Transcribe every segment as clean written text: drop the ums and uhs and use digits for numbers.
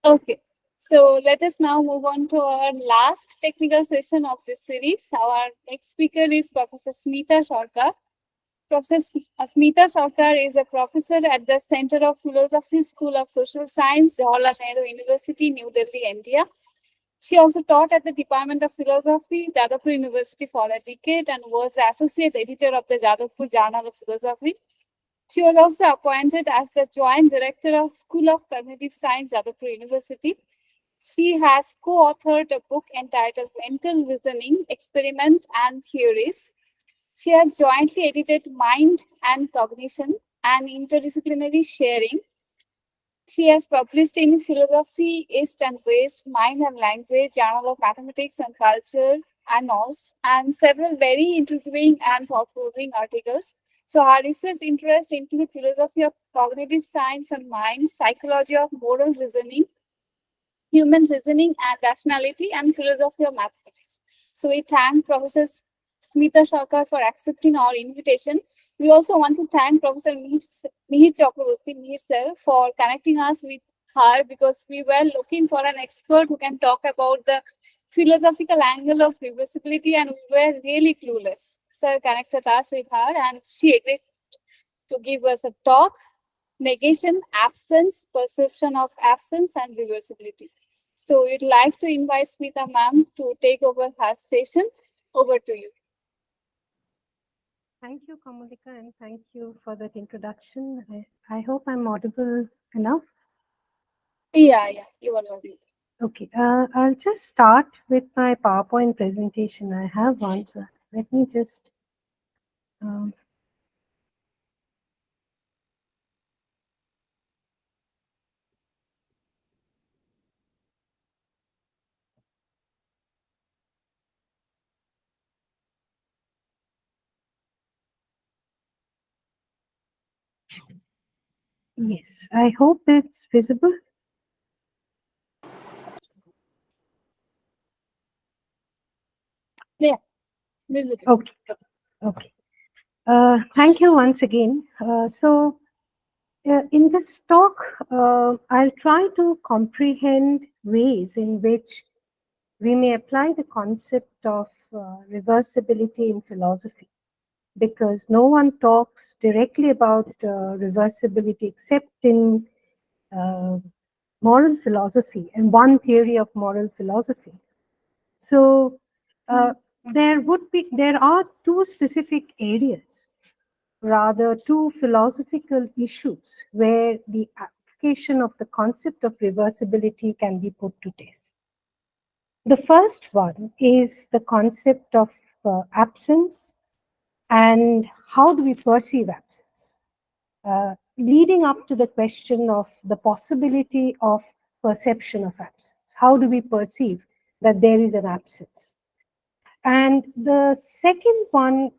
Okay, so let us now move on to our last technical session of this series. Our next speaker is Professor Smita Sirker. Smita Sirker is a professor at the Center of Philosophy, School of Social Science, Jawaharlal Nehru University, New Delhi, India. She also taught at the Department of Philosophy, Jadavpur University for a decade and was the associate editor of the Jadavpur Journal of Philosophy. She was also appointed as the joint director of School of Cognitive Science, Jadavpur University. She has co-authored a book entitled Mental Reasoning, Experiment and Theories. She has jointly edited Mind and Cognition and Interdisciplinary Sharing. She has published in Philosophy, East and West, Mind and Language, Journal of Mathematics and Culture, Annals, and several very intriguing and thought-provoking articles. So her research interests include philosophy of cognitive science and mind, psychology of moral reasoning, human reasoning and rationality, and philosophy of mathematics. So we thank Professor Smita Sirker for accepting our invitation. We also want to thank Professor Mihir Chakraborty, Mihir sir, for connecting us with her because we were looking for an expert who can talk about the philosophical angle of reversibility and we were really clueless. Sir connected us with her and she agreed to give us a talk, negation, absence, perception of absence and reversibility. So we'd like to invite Smita ma'am to take over her session. Over to you. Thank you, Kamalika, and thank you for that introduction. I hope I'm audible enough. Yeah, you are audible. Okay, I'll just start with my PowerPoint presentation. I have one, so let me just yes, I hope it's visible. Yeah, visible. Okay, okay. Thank you once again. In this talk, I'll try to comprehend ways in which we may apply the concept of reversibility in philosophy, because no one talks directly about reversibility except in uh, moral philosophy and one theory of moral philosophy. So there are two specific areas, rather two philosophical issues where the application of the concept of reversibility can be put to test. The first one is the concept of absence and how do we perceive absence, leading up to the question of the possibility of perception of absence. How do we perceive that there is an absence? And the second one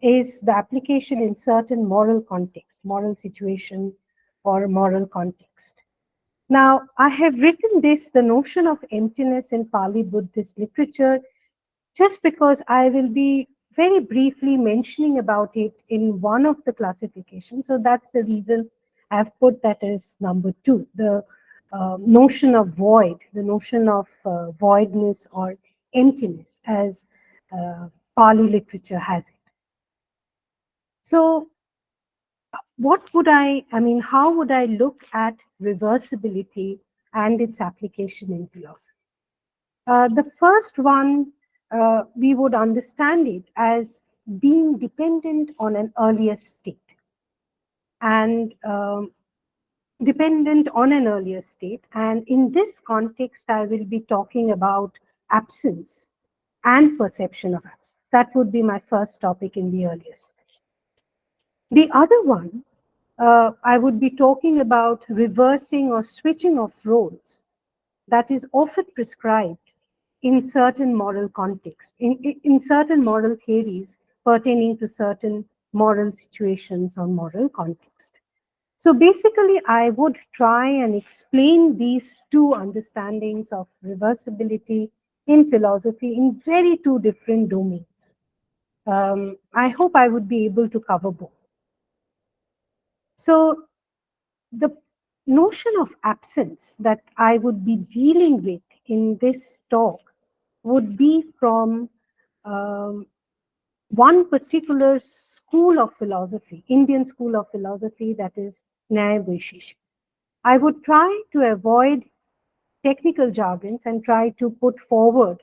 is the application in certain moral context, moral situation or moral context. Now, I have written this, the notion of emptiness in Pali Buddhist literature, just because I will be very briefly mentioning about it in one of the classifications. So that's the reason I've put that as number 2, the notion of void, the notion of voidness or emptiness as Pali literature has it. So how would I look at reversibility and its application in philosophy? The first one, we would understand it as being dependent on an earlier state. And dependent on an earlier state. And in this context, I will be talking about absence and perception of absence. That would be my first topic in the earliest. The other one, I would be talking about reversing or switching of roles that is often prescribed in certain moral contexts, in certain moral theories pertaining to certain moral situations or moral context. So basically, I would try and explain these two understandings of reversibility in philosophy in very two different domains. I hope I would be able to cover both. So the notion of absence that I would be dealing with in this talk would be from um, one particular school of philosophy, Indian school of philosophy, that is Nyaya. I would try to avoid technical jargons and try to put forward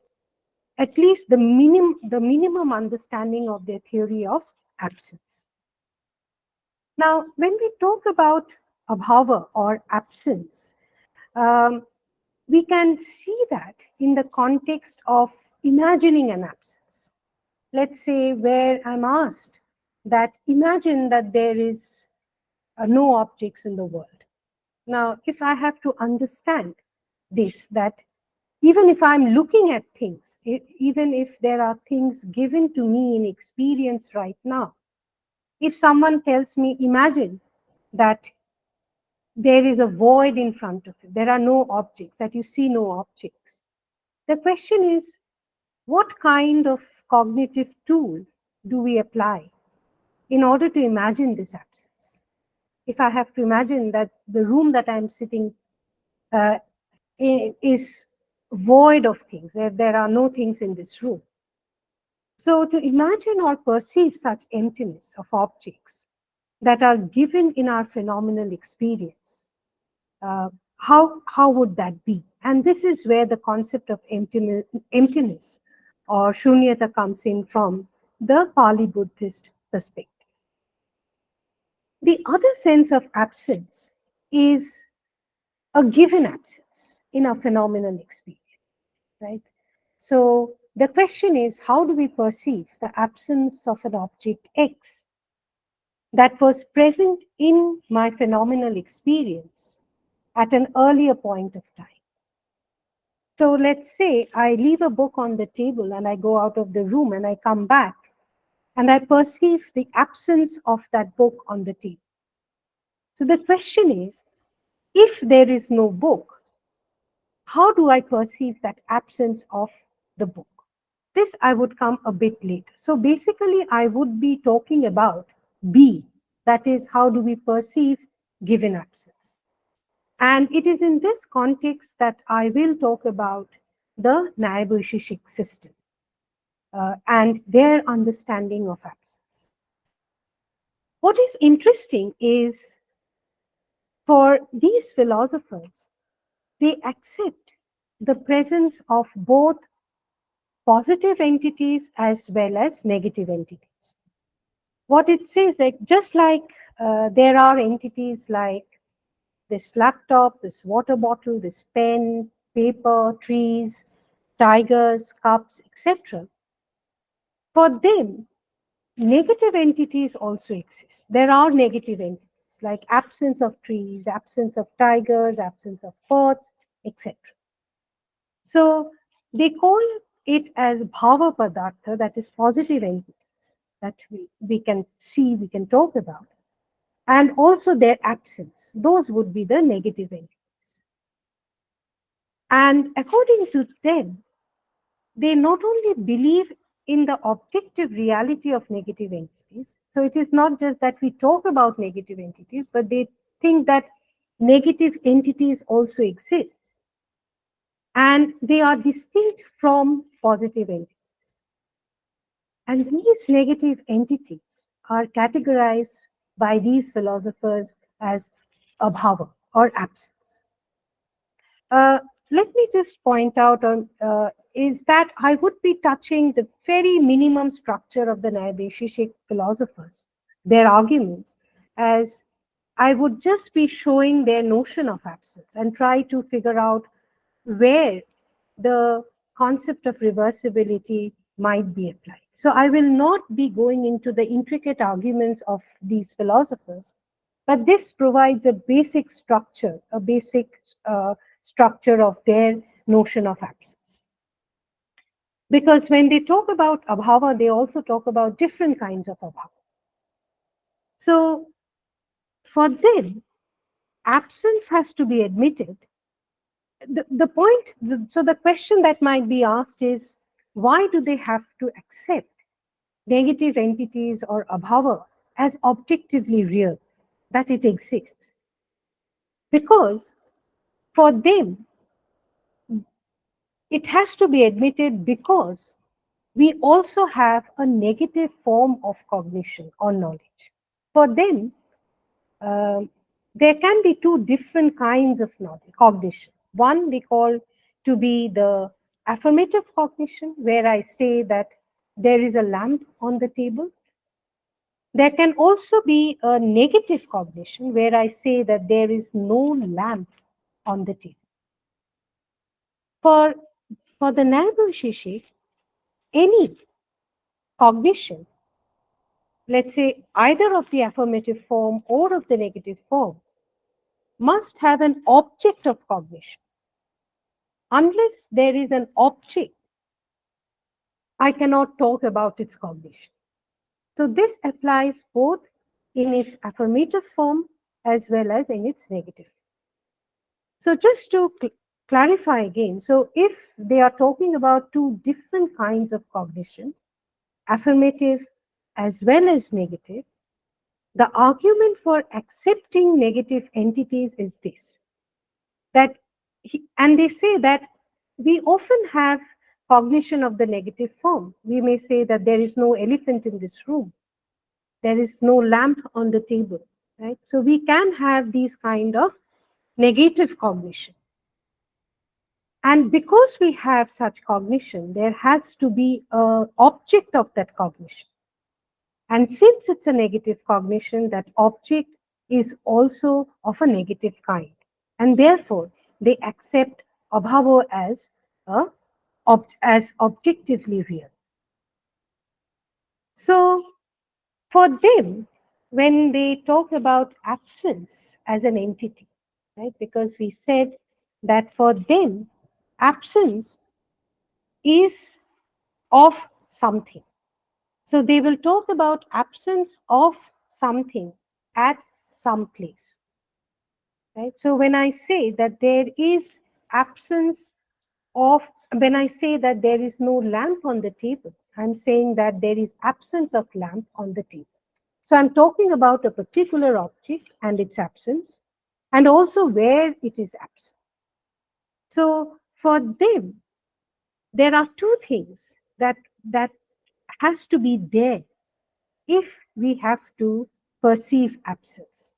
at least the minimum understanding of their theory of absence. Now, when we talk about abhava or absence, um, we can see that in the context of imagining an absence. Let's say where I'm asked that imagine that there is no objects in the world. Now, if I have to understand this, that even if I'm looking at things, even if there are things given to me in experience right now, if someone tells me, imagine that there is a void in front of you, there are no objects, that you see no objects. The question is, what kind of cognitive tool do we apply in order to imagine this absence? If I have to imagine that the room that I'm sitting uh, is void of things, there are no things in this room. So to imagine or perceive such emptiness of objects that are given in our phenomenal experience, uh, how would that be? And this is where the concept of emptiness or shunyata comes in from the Pali Buddhist perspective. The other sense of absence is a given absence in a phenomenal experience, right? So the question is, how do we perceive the absence of an object X that was present in my phenomenal experience at an earlier point of time? So let's say I leave a book on the table and I go out of the room and I come back and I perceive the absence of that book on the table. So the question is, if there is no book, how do I perceive that absence of the book? This I would come a bit later. So basically, I would be talking about B, that is, how do we perceive given absence? And it is in this context that I will talk about the Nyaya system and their understanding of absence. What is interesting is for these philosophers, they accept the presence of both positive entities as well as negative entities. What it says, like just like there are entities like this laptop, this water bottle, this pen, paper, trees, tigers, cups, etc. For them, negative entities also exist. There are negative entities like absence of trees, absence of tigers, absence of pots, etc. So they call it as bhava padartha, that is positive entities that we can see, we can talk about, and also their absence. Those would be the negative entities. And according to them, they not only believe in the objective reality of negative entities, so it is not just that we talk about negative entities, but they think that negative entities also exist and they are distinct from positive entities. And these negative entities are categorized by these philosophers as abhava or absence. Uh, Let me just point out on is that I would be touching the very minimum structure of the Nayabeshishik philosophers, their arguments, as I would just be showing their notion of absence and try to figure out where the concept of reversibility might be applied. So I will not be going into the intricate arguments of these philosophers, but this provides a basic structure, a basic structure of their notion of absence. Because when they talk about abhava, they also talk about different kinds of abhava. So for them, absence has to be admitted. So the question that might be asked is, why do they have to accept negative entities or abhava as objectively real, that it exists? because for them, it has to be admitted because we also have a negative form of cognition or knowledge. For them, um, there can be two different kinds of knowledge, cognition. One they call to be the affirmative cognition, where I say that there is a lamp on the table. There can also be a negative cognition, where I say that there is no lamp on the table. For, for the Nehru, any cognition, let's say either of the affirmative form or of the negative form, must have an object of cognition. Unless there is an object, I cannot talk about its cognition. So this applies both in its affirmative form as well as in its negative. So just to clarify again, so if they are talking about two different kinds of cognition, affirmative as well as negative, the argument for accepting negative entities is this, that and they say that we often have cognition of the negative form. We may say that there is no elephant in this room, there is no lamp on the table, right? So we can have these kind of negative cognition. And because we have such cognition, there has to be an object of that cognition. And since it's a negative cognition, that object is also of a negative kind. And therefore, they accept abhavo as objectively real. So for them, when they talk about absence as an entity, right, because we said that for them, absence is of something. So they will talk about absence of something at some place. Right? So when I say that there is absence of, when I say that there is no lamp on the table, I'm saying that there is absence of lamp on the table. So I'm talking about a particular object and its absence, and also where it is absent. So for them, there are two things that has to be there if we have to perceive absence.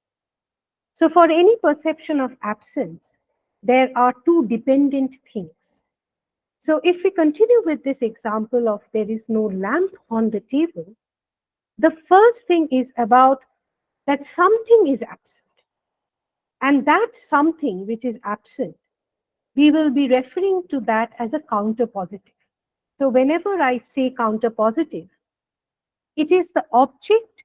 So for any perception of absence, there are two dependent things. So if we continue with this example of there is no lamp on the table, the first thing is about that something is absent. And that something which is absent, we will be referring to that as a counter positive. So whenever I say counter positive, it is the object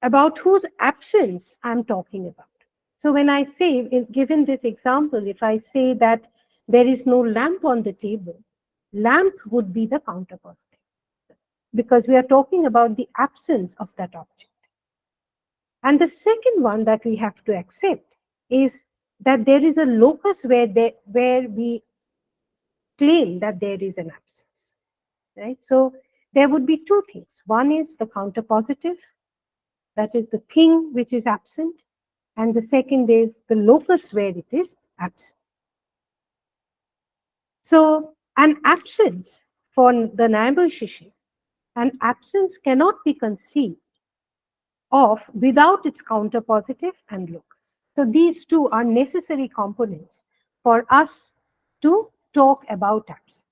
about whose absence I'm talking about. So when I say, given this example, if I say that there is no lamp on the table, lamp would be the counter positive because we are talking about the absence of that object. And the second one that we have to accept is that there is a locus where we claim that there is an absence, right? So there would be two things. One is the counter positive, that is the thing which is absent, and the second is the locus where it is absent. So an absence for the Naibu-Shishi, an absence cannot be conceived of without its counter positive and locus. So these two are necessary components for us to talk about absence.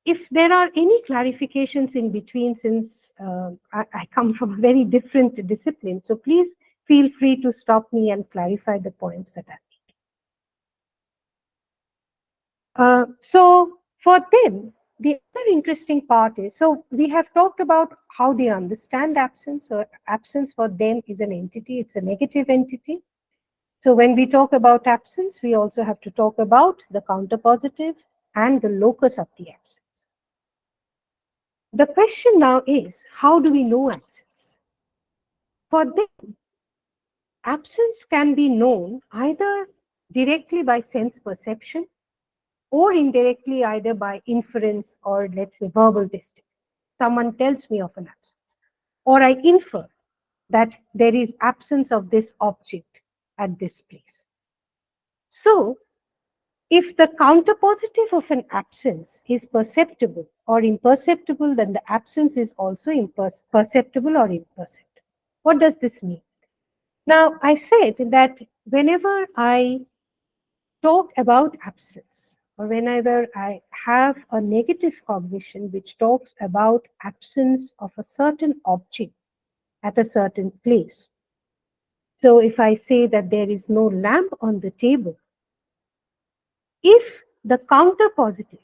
If there are any clarifications in between, since I come from a very different discipline, so please feel free to stop me and clarify the points that I make. So for them, the other interesting part is, so we have talked about how they understand absence. So absence for them is an entity, it's a negative entity. So when we talk about absence, we also have to talk about the counter positive and the locus of the absence. The question now is, how do we know absence? For them, absence can be known either directly by sense perception or indirectly either by inference or, let's say, verbal testing. Someone tells me of an absence, or I infer that there is absence of this object at this place. So, if the counterpositive of an absence is perceptible or imperceptible, then the absence is also perceptible or imperceptible. What does this mean? Now, I said that whenever I talk about absence, or whenever I have a negative cognition which talks about absence of a certain object at a certain place. So if I say that there is no lamp on the table, if the counter positive,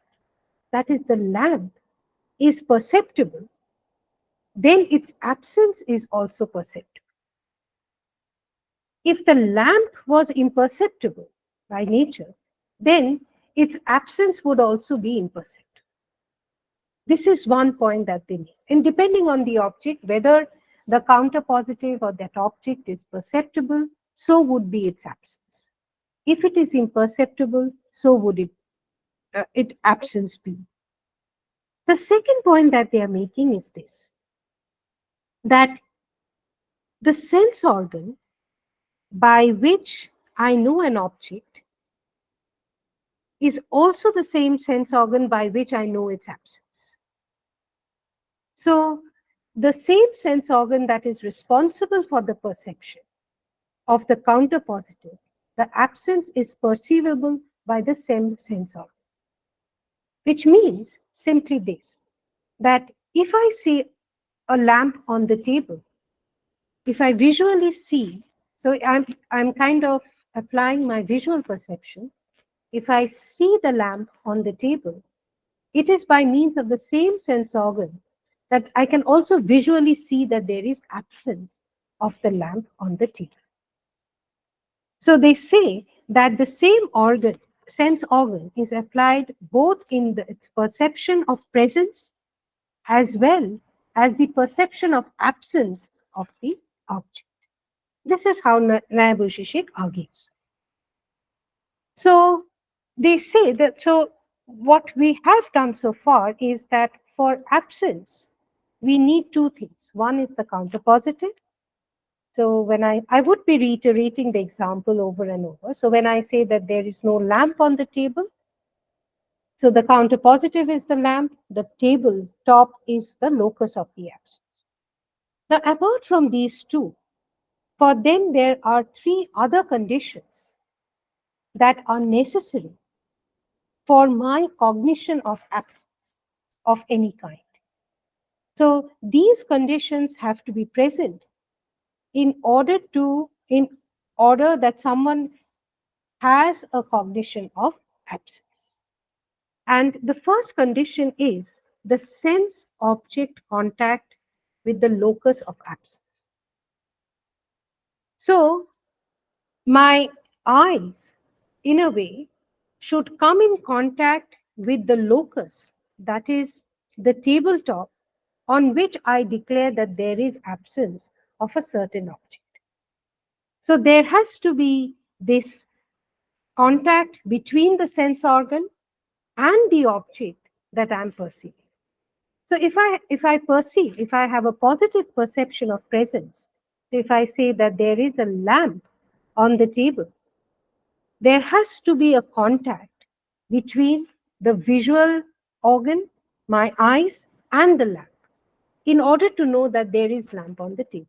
that is the lamp, is perceptible, then its absence is also perceptible. If the lamp was imperceptible by nature, then its absence would also be imperceptible. This is one point that they make. And depending on the object, whether the counter positive or that object is perceptible, so would be its absence. If it is imperceptible, so would its absence be. The second point that they are making is this, that the sense organ by which I know an object is also the same sense organ by which I know its absence. So, the same sense organ that is responsible for the perception of the counter positive, the absence is perceivable by the same sense organ. Which means simply this, that if I see a lamp on the table, if I visually see, so I'm kind of applying my visual perception. If I see the lamp on the table, it is by means of the same sense organ that I can also visually see that there is absence of the lamp on the table. So they say that the same organ, sense organ, is applied both in its perception of presence as well as the perception of absence of the object. This is how Naya-Bushishik argues. So they say that, so what we have done so far is that for absence, we need two things. One is the counterpositive. So when I would be reiterating the example over and over. So when I say that there is no lamp on the table, so the counterpositive is the lamp, the table top is the locus of the absence. Now, apart from these two, for them there are three other conditions that are necessary for my cognition of absence of any kind. So these conditions have to be present in order that someone has a cognition of absence. And the first condition is the sense object contact with the locus of absence. So my eyes, in a way, should come in contact with the locus, that is the tabletop, on which I declare that there is absence of a certain object. So there has to be this contact between the sense organ and the object that I'm perceiving. So if I have a positive perception of presence, so if I say that there is a lamp on the table, there has to be a contact between the visual organ, my eyes, and the lamp in order to know that there is lamp on the table.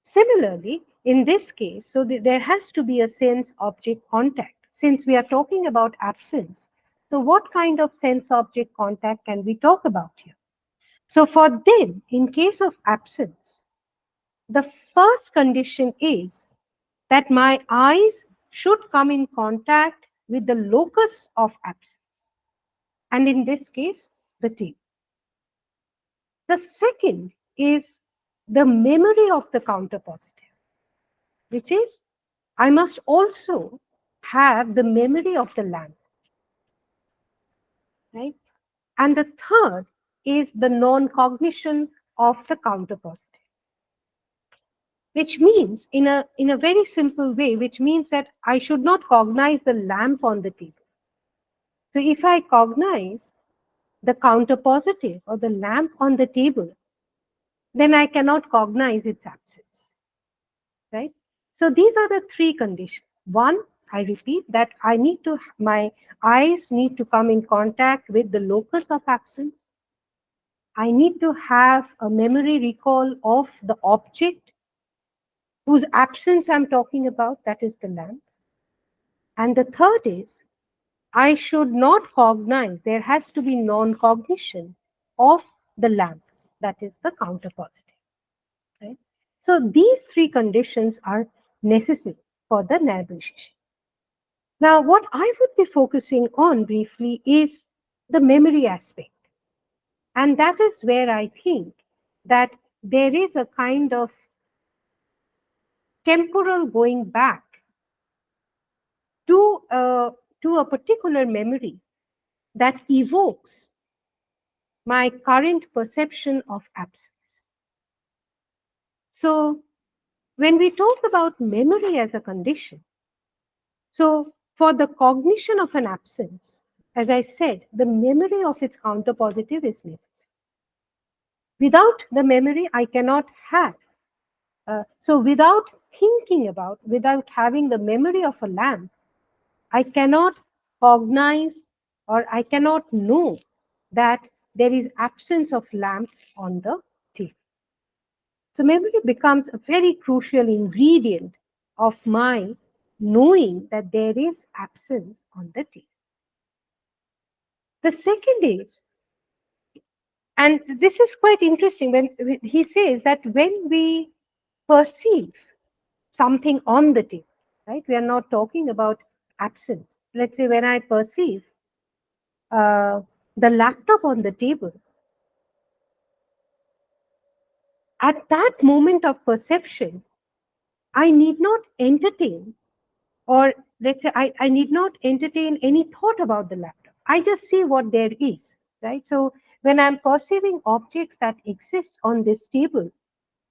Similarly, in this case, so there has to be a sense-object contact. Since we are talking about absence, so what kind of sense-object contact can we talk about here? So for them, in case of absence, the first condition is that my eyes should come in contact with the locus of absence, and in this case, the table. The second is the memory of the counterpositive, which is I must also have the memory of the lamp, right? And the third is the non-cognition of the counterpositive, which means in a very simple way, which means that I should not cognize the lamp on the table. So if I cognize the counterpositive or the lamp on the table, then I cannot cognize its absence, right? So these are the three conditions. One, I repeat that my eyes need to come in contact with the locus of absence. I need to have a memory recall of the object whose absence I'm talking about, that is the lamp. And the third is, I should not cognize, there has to be non-cognition of the lamp, that is the counterpositive. Right? So these three conditions are necessary for the negotiation. Now, what I would be focusing on briefly is the memory aspect. And that is where I think that there is a kind of temporal going back to a particular memory that evokes my current perception of absence. So when we talk about memory as a condition, so for the cognition of an absence, as I said, the memory of its counterpositive is necessary. Without the memory, I cannot have. So without without having the memory of a lamp, I cannot cognize or I cannot know that there is absence of lamp on the table. So memory becomes a very crucial ingredient of my knowing that there is absence on the table. The second is, and this is quite interesting, when he says that when we perceive something on the table, right? We are not talking about absence. Let's say when I perceive the laptop on the table, at that moment of perception, I need not entertain, or let's say I need not entertain any thought about the laptop. I just see what there is, right? So when I'm perceiving objects that exist on this table,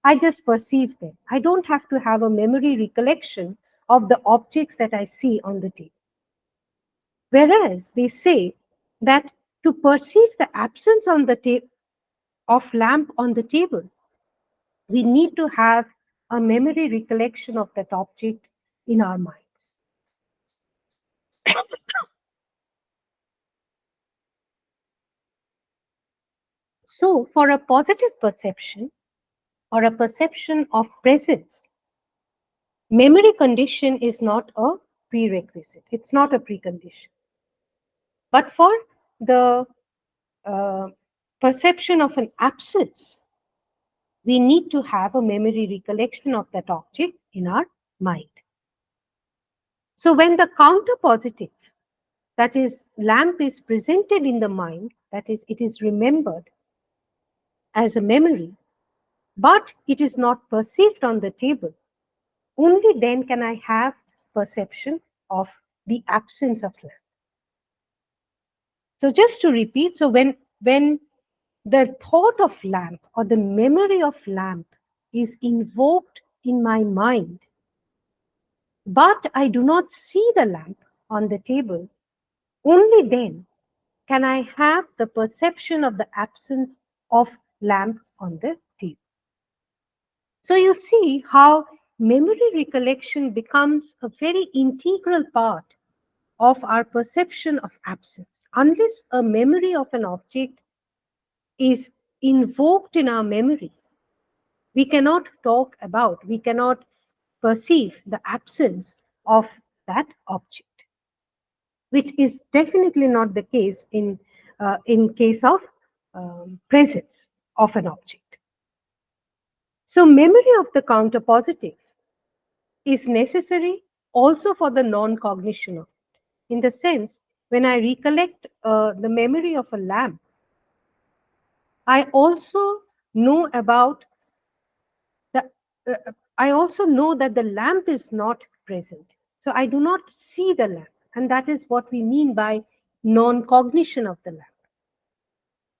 I just perceive them. I don't have to have a memory recollection of the objects that I see on the table. Whereas they say that to perceive the absence on the of lamp on the table, we need to have a memory recollection of that object in our minds. So, for a positive perception or a perception of presence, memory condition is not a prerequisite, it's not a precondition. But for the uh, perception of an absence, we need to have a memory recollection of that object in our mind. So when the counter positive, that is, lamp is presented in the mind, that is, it is remembered as a memory, but it is not perceived on the table, only then can I have perception of the absence of lamp. So just to repeat, so when the thought of lamp or the memory of lamp is invoked in my mind, but I do not see the lamp on the table, only then can I have the perception of the absence of lamp on the table. So you see how memory recollection becomes a very integral part of our perception of absence. Unless a memory of an object is invoked in our memory, we cannot talk about, we cannot perceive the absence of that object, which is definitely not the case in case of presence of an object. So memory of the counter positive is necessary also for the non-cognition of it. In the sense, when I recollect the memory of a lamp, I also know about the I also know that the lamp is not present. So I do not see the lamp. And that is what we mean by non-cognition of the lamp.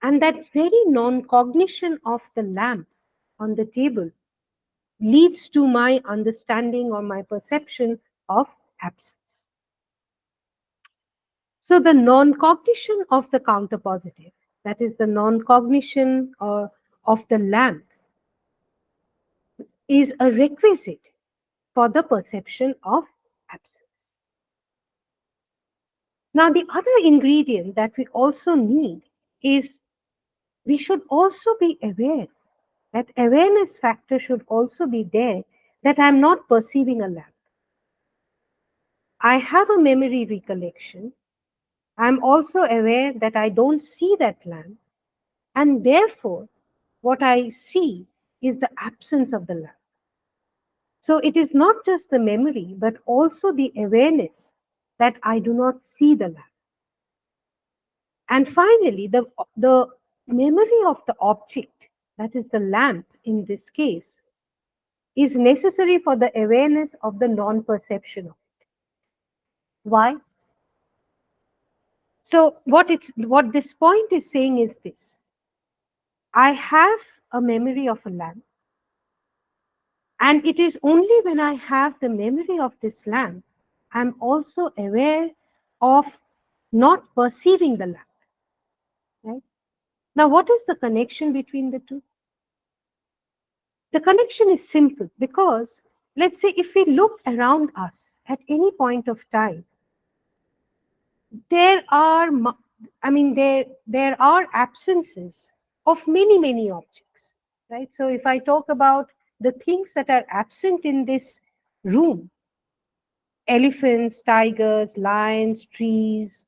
And that very non-cognition of the lamp on the table leads to my understanding or my perception of absence. So the non-cognition of the counter positive, that is the non-cognition of the lamp, is a requisite for the perception of absence. Now, the other ingredient that we also need is we should also be aware. That awareness factor should also be there, that I'm not perceiving a lamp. I have a memory recollection. I'm also aware that I don't see that lamp, and therefore, what I see is the absence of the lamp. So it is not just the memory, but also the awareness that I do not see the lamp. And finally, the memory of the object, that is the lamp in this case, is necessary for the awareness of the non-perception of it. Why? So what this point is saying is this. I have a memory of a lamp, and it is only when I have the memory of this lamp, I'm also aware of not perceiving the lamp. Right? Now, what is the connection between the two? The connection is simple because, let's say, if we look around us at any point of time, there are, there are absences of many objects, right? So if I talk about the things that are absent in this room, elephants, tigers, lions, trees,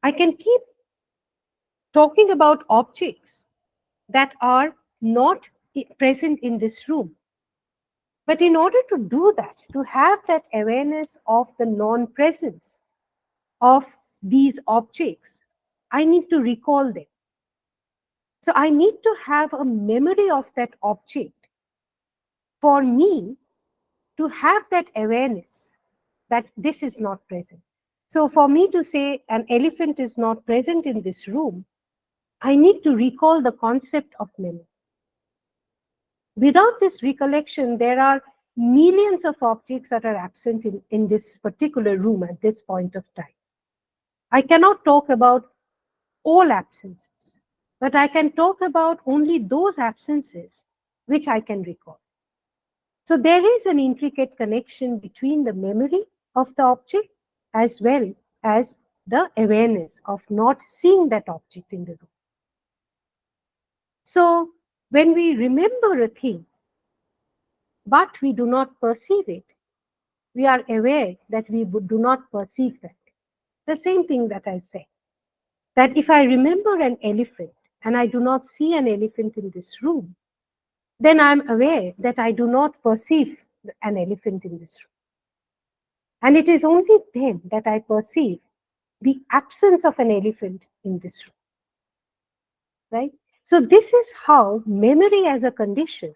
I can keep talking about objects that are not present in this room. But in order to do that, to have that awareness of the non-presence of these objects, I need to recall them. So I need to have a memory of that object for me to have that awareness that this is not present. So for me to say an elephant is not present in this room, I need to recall the concept of memory. Without this recollection, there are millions of objects that are absent in this particular room at this point of time. I cannot talk about all absences, but I can talk about only those absences which I can recall. So there is an intricate connection between the memory of the object as well as the awareness of not seeing that object in the room. So when we remember a thing, but we do not perceive it, we are aware that we do not perceive that. The same thing that I said, that if I remember an elephant and I do not see an elephant in this room, then I'm aware that I do not perceive an elephant in this room. And it is only then that I perceive the absence of an elephant in this room. Right? So this is how memory as a condition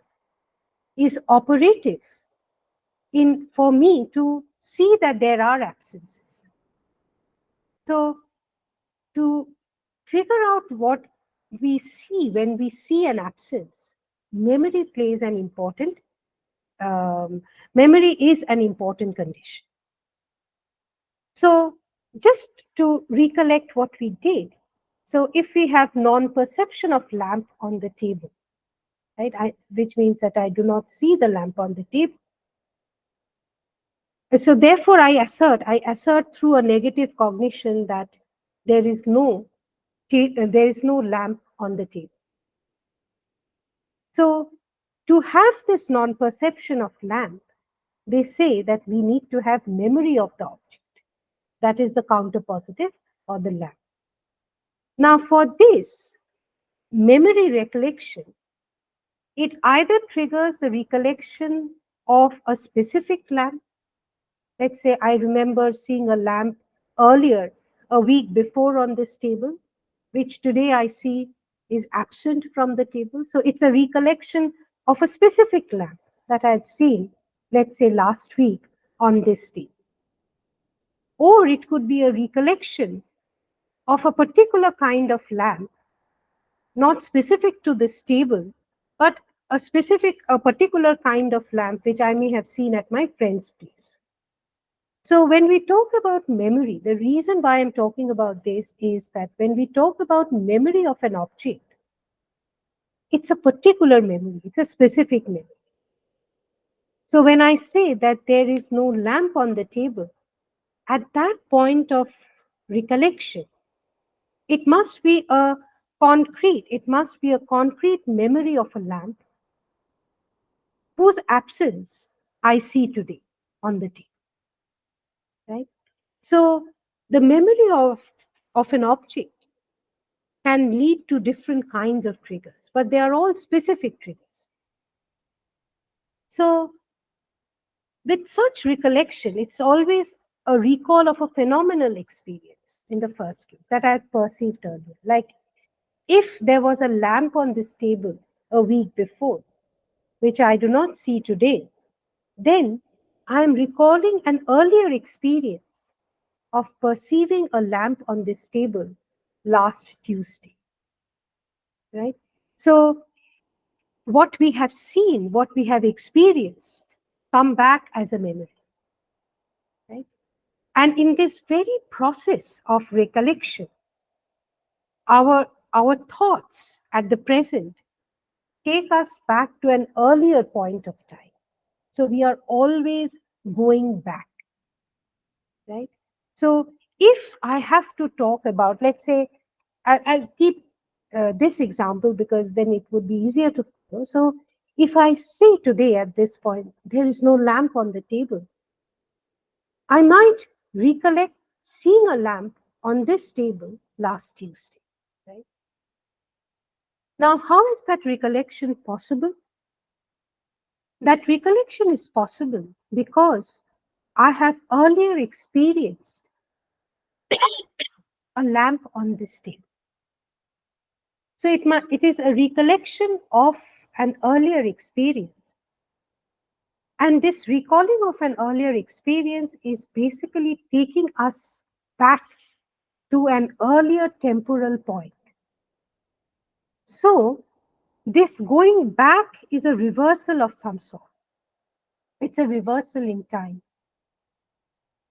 is operative in for me to see that there are absences. So to figure out what we see when we see an absence, memory plays an important memory is an important condition. So just to recollect what we did, so if we have non-perception of lamp on the table, right, which means that I do not see the lamp on the table. So therefore I assert through a negative cognition that there is no lamp on the table. So to have this non-perception of lamp, they say that we need to have memory of the object. That is the counterpositive or the lamp. Now for this memory recollection, it either triggers the recollection of a specific lamp. Let's say I remember seeing a lamp earlier, a week before on this table, which today I see is absent from the table. So it's a recollection of a specific lamp that I'd seen, let's say last week on this table. Or it could be a recollection of a particular kind of lamp, not specific to this table, but a particular kind of lamp which I may have seen at my friend's place. So when we talk about memory, the reason why I'm talking about this is that when we talk about memory of an object, it's a particular memory, it's a specific memory. So when I say that there is no lamp on the table, at that point of recollection, it must be a concrete memory of a lamp whose absence I see today on the table, right? So the memory of an object can lead to different kinds of triggers, but they are all specific triggers. So with such recollection, it's always a recall of a phenomenal experience in the first case that I had perceived earlier. Like if there was a lamp on this table a week before, which I do not see today, then I am recalling an earlier experience of perceiving a lamp on this table last Tuesday, right? So what we have seen, what we have experienced, come back as a memory, right? And in this very process of recollection, our thoughts at the present take us back to an earlier point of time. So we are always going back, right? So if I have to talk about, let's say, I'll keep this example because then it would be easier to follow. So if I say today at this point, there is no lamp on the table, I might recollect seeing a lamp on this table last Tuesday, right? Now, how is that recollection possible? That recollection is possible because I have earlier experienced a lamp on this table. So it is a recollection of an earlier experience. And this recalling of an earlier experience is basically taking us back to an earlier temporal point. So this going back is a reversal of some sort. It's a reversal in time.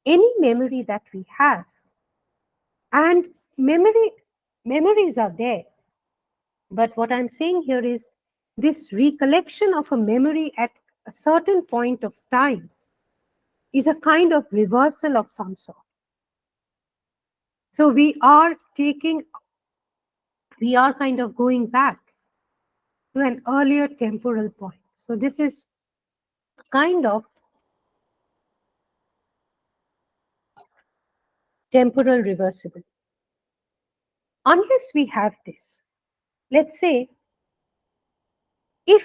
Any memory that we have, and memories are there. But what I'm saying here is this recollection of a memory at a certain point of time is a kind of reversal of some sort. So we are kind of going back to an earlier temporal point. So this is kind of temporal reversibility. Unless we have this, let's say, if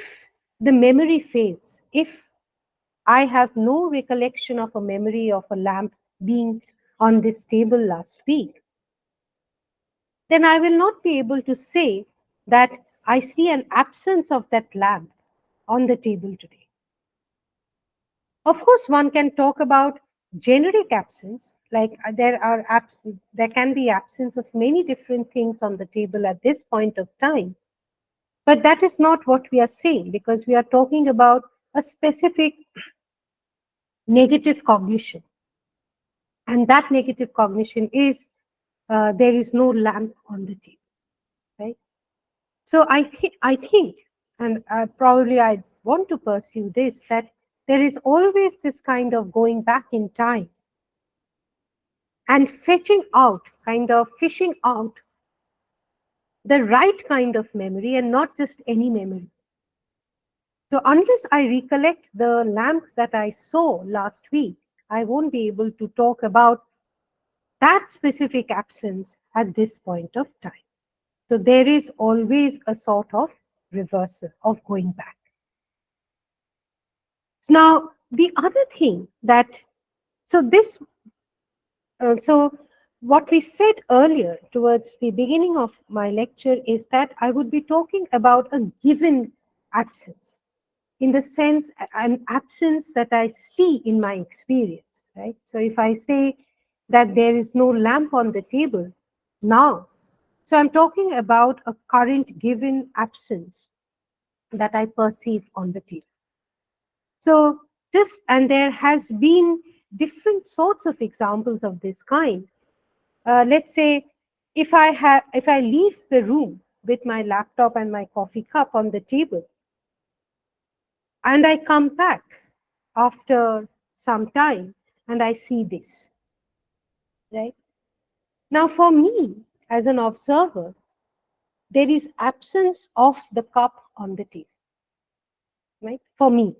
the memory fades, if I have no recollection of a memory of a lamp being on this table last week, then I will not be able to say that I see an absence of that lamp on the table today. Of course, one can talk about generic absence, like there can be absence of many different things on the table at this point of time. But that is not what we are saying, because we are talking about a specific negative cognition. And that negative cognition is there is no lamp on the table, right? So I think, and probably I want to pursue this, that there is always this kind of going back in time and fetching out, kind of fishing out the right kind of memory and not just any memory. So unless I recollect the lamp that I saw last week, I won't be able to talk about that specific absence at this point of time. So there is always a sort of reversal of going back. Now, the other thing that, so this, so what we said earlier towards the beginning of my lecture is that I would be talking about a given absence, in the sense an absence that I see in my experience, right? So if I say that there is no lamp on the table now, so I'm talking about a current given absence that I perceive on the table. So and there has been different sorts of examples of this kind. Let's say if I leave the room with my laptop and my coffee cup on the table, and I come back after some time and I see this, right? Now, for me, as an observer, there is absence of the cup on the table, right? For me.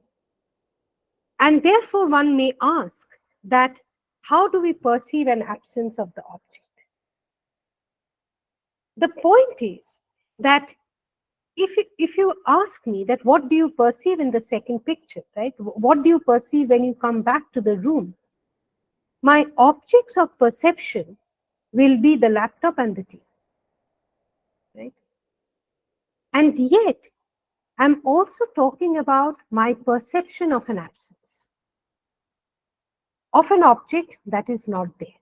And therefore, one may ask that how do we perceive an absence of the object? The point is that if you ask me that what do you perceive in the second picture, right? What do you perceive when you come back to the room? My objects of perception will be the laptop and the TV, right? And yet, I'm also talking about my perception of an absence, of an object that is not there.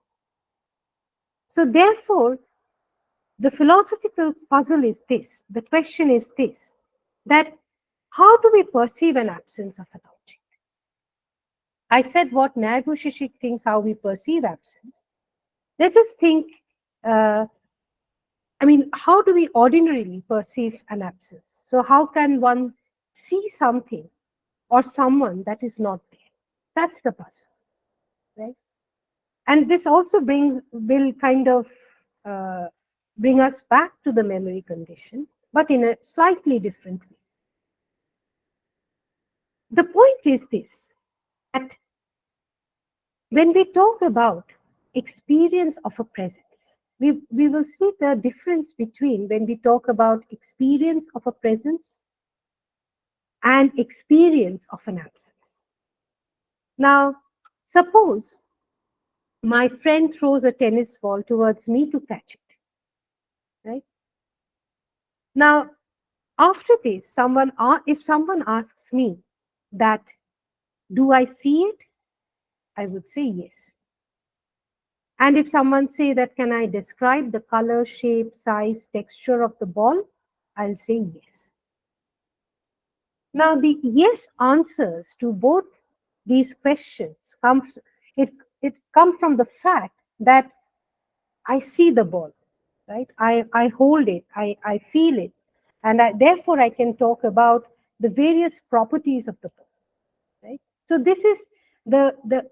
So therefore, the philosophical puzzle is this, the question is this, that how do we perceive an absence of an object? I said what Nehru thinks how we perceive absence. Let us think, uh, how do we ordinarily perceive an absence? So how can one see something or someone that is not there? That's the puzzle, right? And this also will kind of uh, bring us back to the memory condition, but in a slightly different way. The point is this, that when we talk about experience of a presence, we will see the difference between when we talk about experience of a presence and experience of an absence. Now, suppose my friend throws a tennis ball towards me to catch it, right? Now, after this, if someone asks me that, do I see it? I would say yes. And if someone say that, can I describe the color, shape, size, texture of the ball? I'll say yes. Now, the yes answers to both these questions it comes from the fact that I see the ball, right? I hold it, I feel it, and therefore I can talk about the various properties of the ball, right? So this is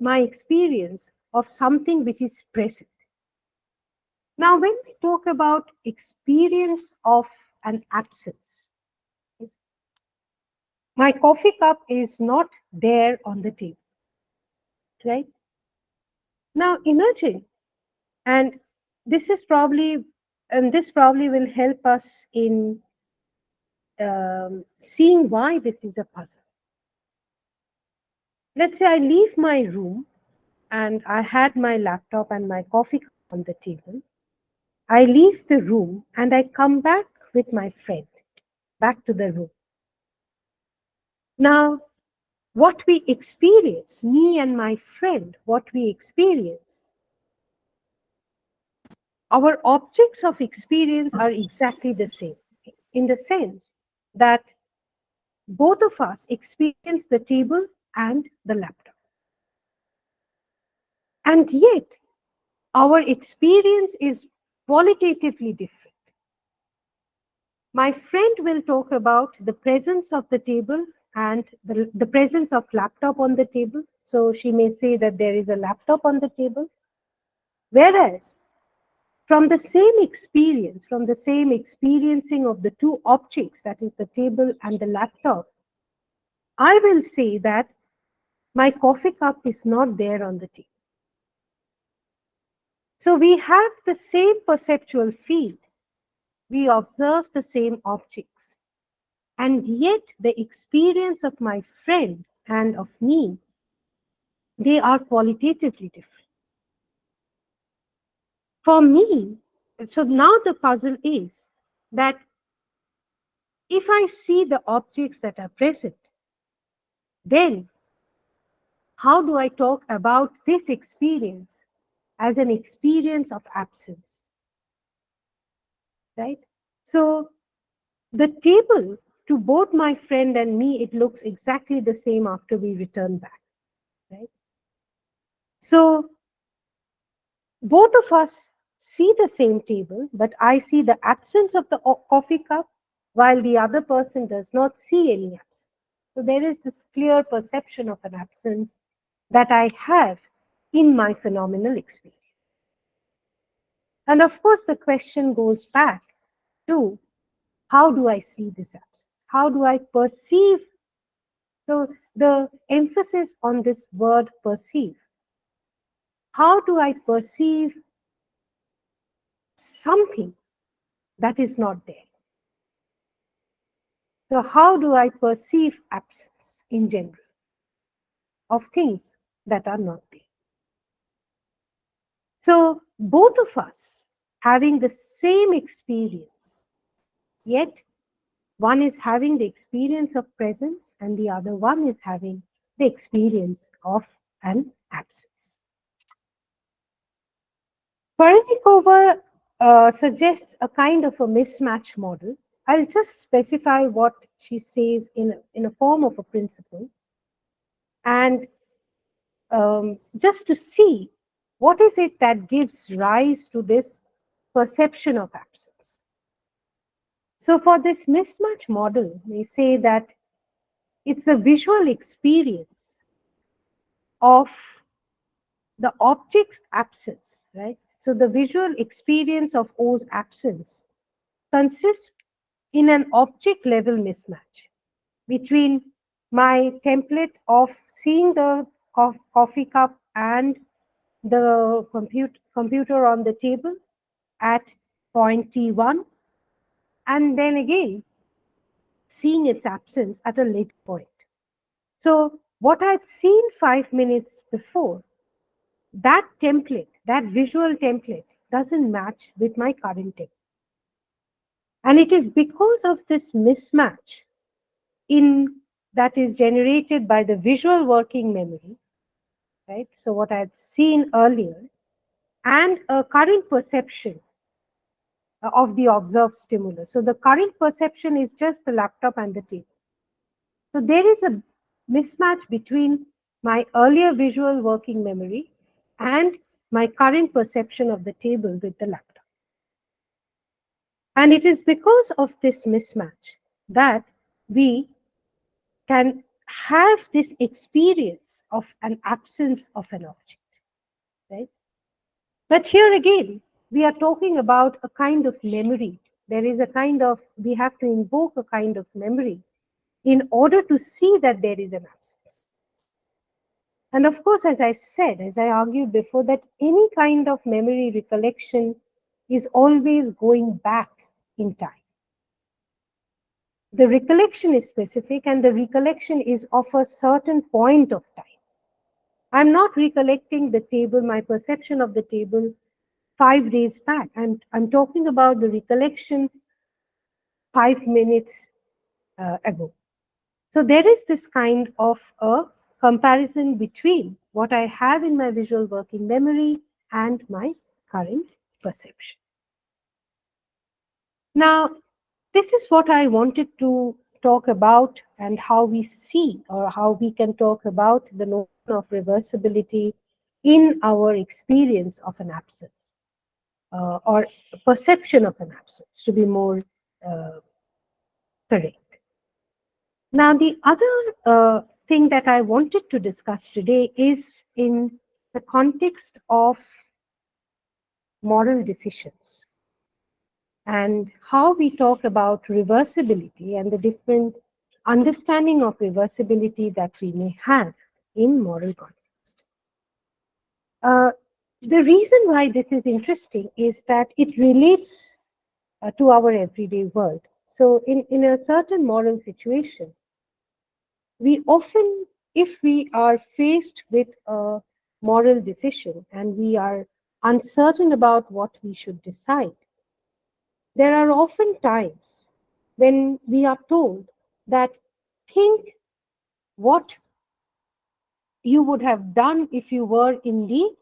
my experience of something which is present. Now, when we talk about experience of an absence, my coffee cup is not there on the table, right? Now, imagine, and this is probably, and this probably will help us in seeing why this is a puzzle. Let's say I leave my room and I had my laptop and my coffee cup on the table. I leave the room and I come back with my friend back to the room. Now, what we experience, me and my friend, what we experience, our objects of experience are exactly the same, in the sense that both of us experience the table and the laptop. And yet, our experience is qualitatively different. My friend will talk about the presence of the table and the presence of laptop on the table. So she may say that there is a laptop on the table. Whereas from the same experience, from the same experiencing of the two objects, that is the table and the laptop, I will say that my coffee cup is not there on the table. So we have the same perceptual field. We observe the same objects. And yet the experience of my friend and of me, they are qualitatively different. For me, so now the puzzle is that if I see the objects that are present, then how do I talk about this experience as an experience of absence? Right? So the table, to both my friend and me, it looks exactly the same after we return back. Right? So both of us see the same table, but I see the absence of the coffee cup while the other person does not see any absence. So there is this clear perception of an absence that I have in my phenomenal experience. And of course, the question goes back to how do I see this absence? How do I perceive? So the emphasis on this word perceive. How do I perceive something that is not there? So how do I perceive absence in general of things that are not there? So both of us having the same experience, yet one is having the experience of presence and the other one is having the experience of an absence. Parenikova suggests a kind of a mismatch model. I'll just specify what she says in a form of a principle, and just to see what is it that gives rise to this perception of absence. So for this mismatch model, we say that it's a visual experience of the object's absence, right? So the visual experience of O's absence consists in an object level mismatch between my template of seeing the coffee cup and the computer on the table at point T1, and then again seeing its absence at a later point. So what I'd seen 5 minutes before, that template, that visual template doesn't match with my current template. And it is because of this mismatch in that is generated by the visual working memory, right? So what I had seen earlier, and a current perception of the observed stimulus. So the current perception is just the laptop and the table. So there is a mismatch between my earlier visual working memory and my current perception of the table with the laptop. And it is because of this mismatch that we can have this experience of an absence of an object, right? But here again, we are talking about a kind of memory. There is a kind of, we have to invoke a kind of memory in order to see that there is an absence. And of course, as I said, as I argued before, that any kind of memory recollection is always going back in time. The recollection is specific and the recollection is of a certain point of time. I'm not recollecting the table, my perception of the table 5 days back. I'm talking about the recollection 5 minutes ago. So there is this kind of a comparison between what I have in my visual working memory and my current perception. Now, this is what I wanted to talk about and how we see or how we can talk about the notion of reversibility in our experience of an absence or perception of an absence, to be more correct. Now, the other thing that I wanted to discuss today is in the context of moral decisions and how we talk about reversibility and the different understanding of reversibility that we may have in moral context. The reason why this is interesting is that it relates to our everyday world. So in a certain moral situation, we often, if we are faced with a moral decision and we are uncertain about what we should decide, there are often times when we are told that think what you would have done if you were in the,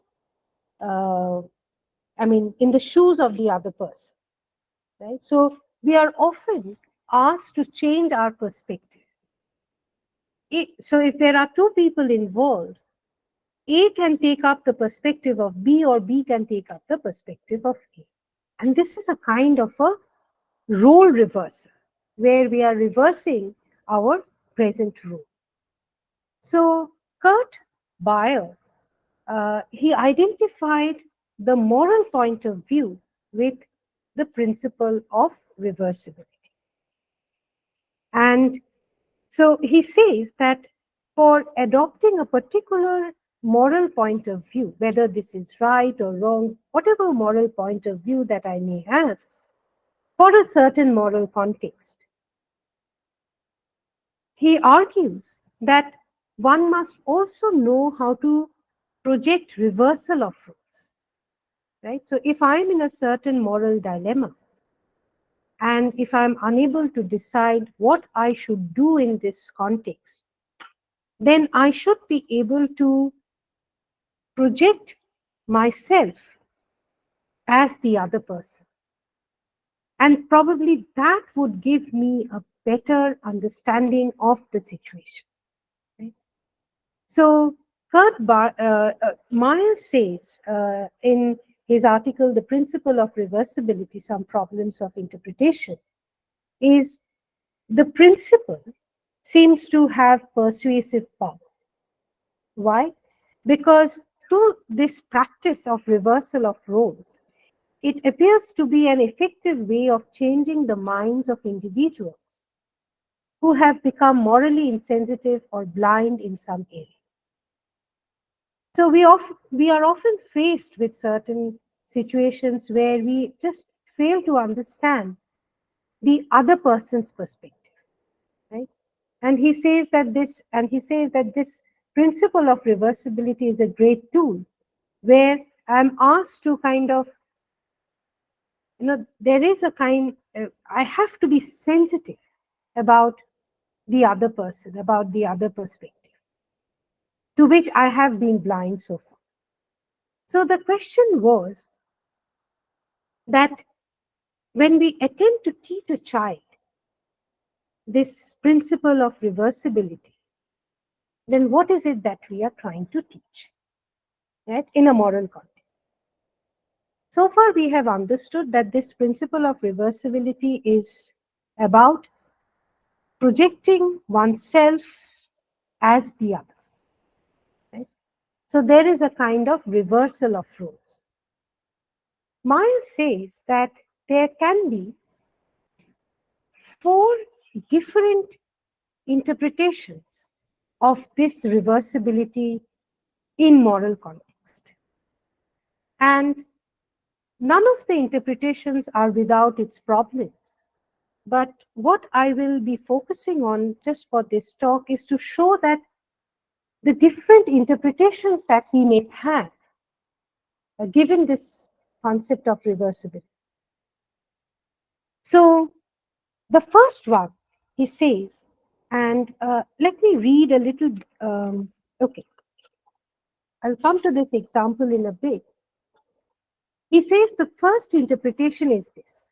in the shoes of the other person, right? So we are often asked to change our perspective. So if there are two people involved, A can take up the perspective of B or B can take up the perspective of A. And this is a kind of a role reversal where we are reversing our present role. So Kurt Bayer, he identified the moral point of view with the principle of reversibility. And so he says that for adopting a particular moral point of view, whether this is right or wrong, whatever moral point of view that I may have, for a certain moral context, he argues that one must also know how to project reversal of rules, right? So if I'm in a certain moral dilemma, and if I'm unable to decide what I should do in this context, then I should be able to project myself as the other person. And probably that would give me a better understanding of the situation. Right? So Meyer says in his article, The Principle of Reversibility, Some Problems of Interpretation, is the principle seems to have persuasive power. Why? Because through this practice of reversal of roles, it appears to be an effective way of changing the minds of individuals who have become morally insensitive or blind in some area. So we are often faced with certain situations where we just fail to understand the other person's perspective, right? He says that this principle of reversibility is a great tool where I'm asked to kind of, there is a kind, I have to be sensitive about the other person, about the other perspective, to which I have been blind so far. So the question was that when we attempt to teach a child this principle of reversibility, then what is it that we are trying to teach, right, in a moral context? So far, we have understood that this principle of reversibility is about projecting oneself as the other. Right? So there is a kind of reversal of roles. Meyer says that there can be 4 different interpretations of this reversibility in moral context. And none of the interpretations are without its problems. But what I will be focusing on just for this talk is to show that the different interpretations that we may have given this concept of reversibility. So the first one, he says, and let me read a little, okay, I'll come to this example in a bit. He says the first interpretation is this: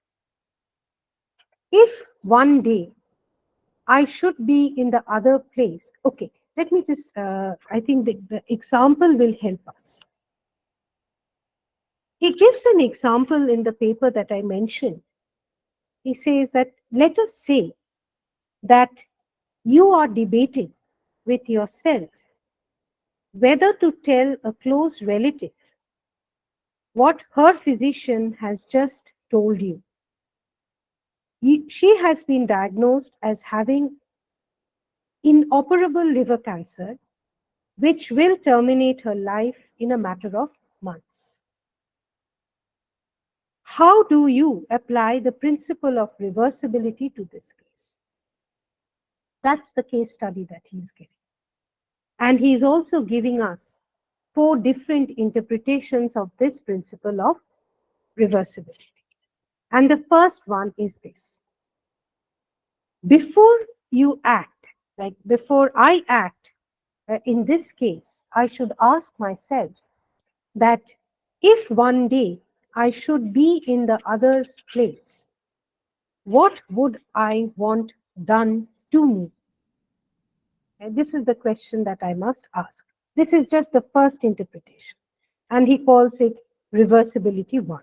if one day I should be in the other place. Okay, let me just, I think the example will help us. He gives an example in the paper that I mentioned. He says that let us say that you are debating with yourself whether to tell a close relative what her physician has just told you. She has been diagnosed as having inoperable liver cancer, which will terminate her life in a matter of months. How do you apply the principle of reversibility to this case? That's the case study that he's giving. And he's also giving us 4 different interpretations of this principle of reversibility. And the first one is this: before you act, like before I act, in this case, I should ask myself that if one day I should be in the other's place, what would I want done to me? And this is the question that I must ask. This is just the first interpretation, and he calls it reversibility 1.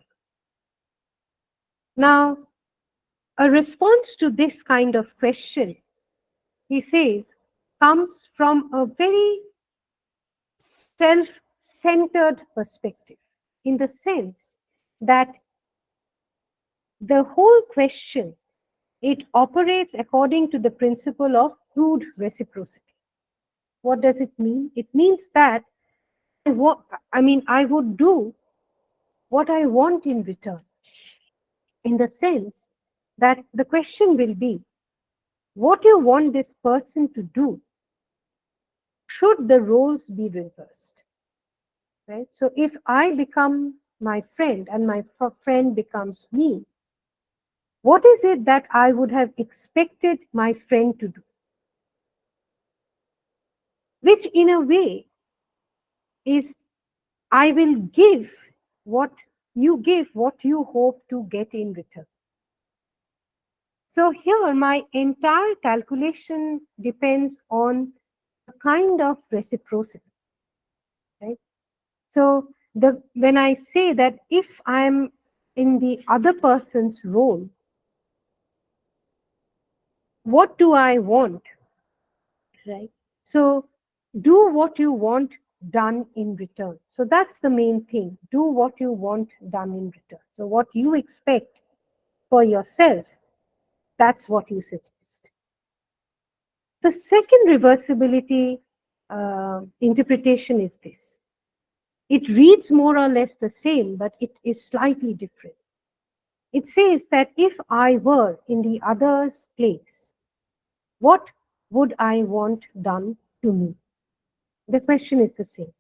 Now, a response to this kind of question he says, comes from a very self-centered perspective, in the sense that the whole question, it operates according to the principle of crude reciprocity. What does it mean? It means that I would do what I want in return, in the sense that the question will be, what you want this person to do, should the roles be reversed, right? So if I become my friend and my friend becomes me, what is it that I would have expected my friend to do? Which in a way is, I will what give what you hope to get in return. So here my entire calculation depends on a kind of reciprocity, right? So when I say that if I'm in the other person's role, what do I want, right? So do what you want done in return. So that's the main thing. Do what you want done in return. So what you expect for yourself, that's what you suggest. The second reversibility interpretation is this. It reads more or less the same, but it is slightly different. It says that if I were in the other's place, what would I want done to me? The question is the same.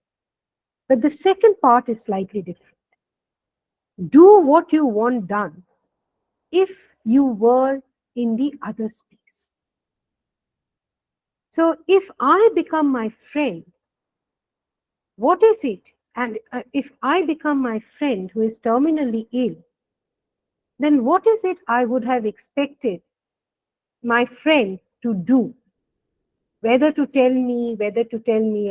But the second part is slightly different. Do what you want done if you were in the other space. So if I become my friend, what is it? And if I become my friend who is terminally ill, then what is it I would have expected my friend to do? Whether to tell me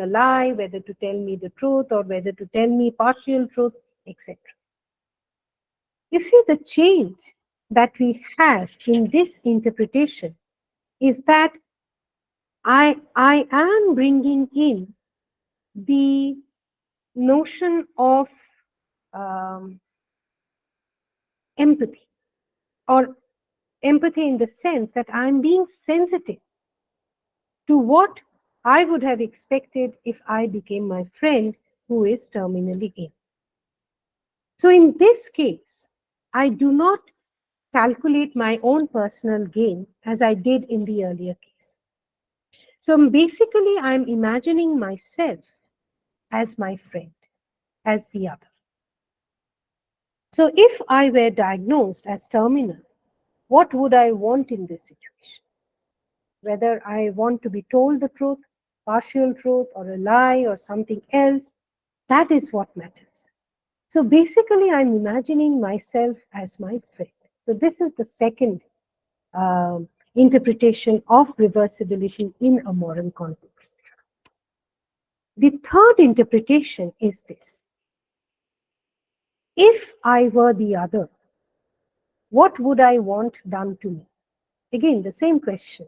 a lie, whether to tell me the truth, or whether to tell me partial truth, etc. You see, the change that we have in this interpretation is that I am bringing in the notion of um, empathy, or empathy in the sense that I'm being sensitive to what I would have expected if I became my friend who is terminally ill. So in this case, I do not calculate my own personal gain as I did in the earlier case. So basically, I'm imagining myself as my friend, as the other. So if I were diagnosed as terminal, what would I want in this situation? Whether I want to be told the truth, partial truth, or a lie, or something else, that is what matters. So basically, I'm imagining myself as my friend. So this is the second interpretation of reversibility in a moral context. The third interpretation is this. If I were the other, what would I want done to me? Again, the same question.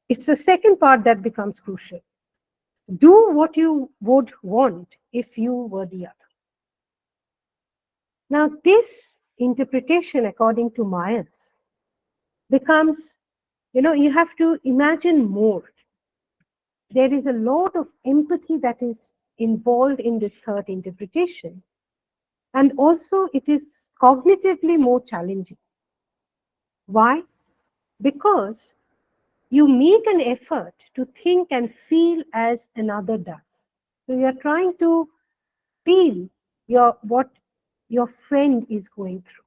It's the second part that becomes crucial. Do what you would want if you were the other. Now, this interpretation, according to Myers, becomes, you have to imagine more. There is a lot of empathy that is involved in this third interpretation. And also, it is cognitively more challenging. Why? Because you make an effort to think and feel as another does. So you are trying to feel what your friend is going through.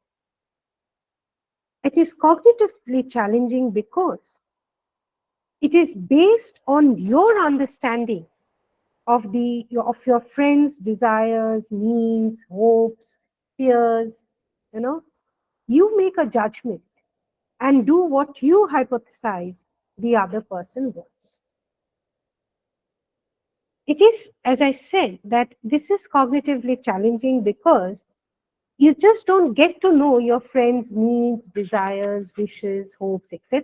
It is cognitively challenging because it is based on your understanding of your friend's desires, needs, hopes, fears. You make a judgment and do what you hypothesize the other person wants. It is, as I said, that this is cognitively challenging because you just don't get to know your friend's needs, desires, wishes, hopes, etc.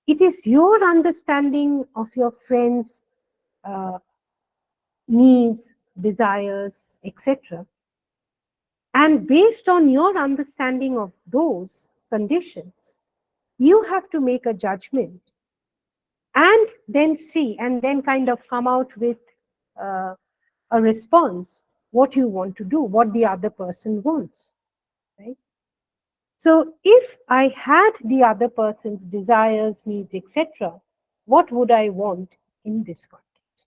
It is your understanding of your friend's uh, needs, desires, etc. And based on your understanding of those conditions, you have to make a judgment and then see and then kind of come out with uh, a response, what you want to do, what the other person wants, right? So if I had the other person's desires, needs, etc., what would I want in this context?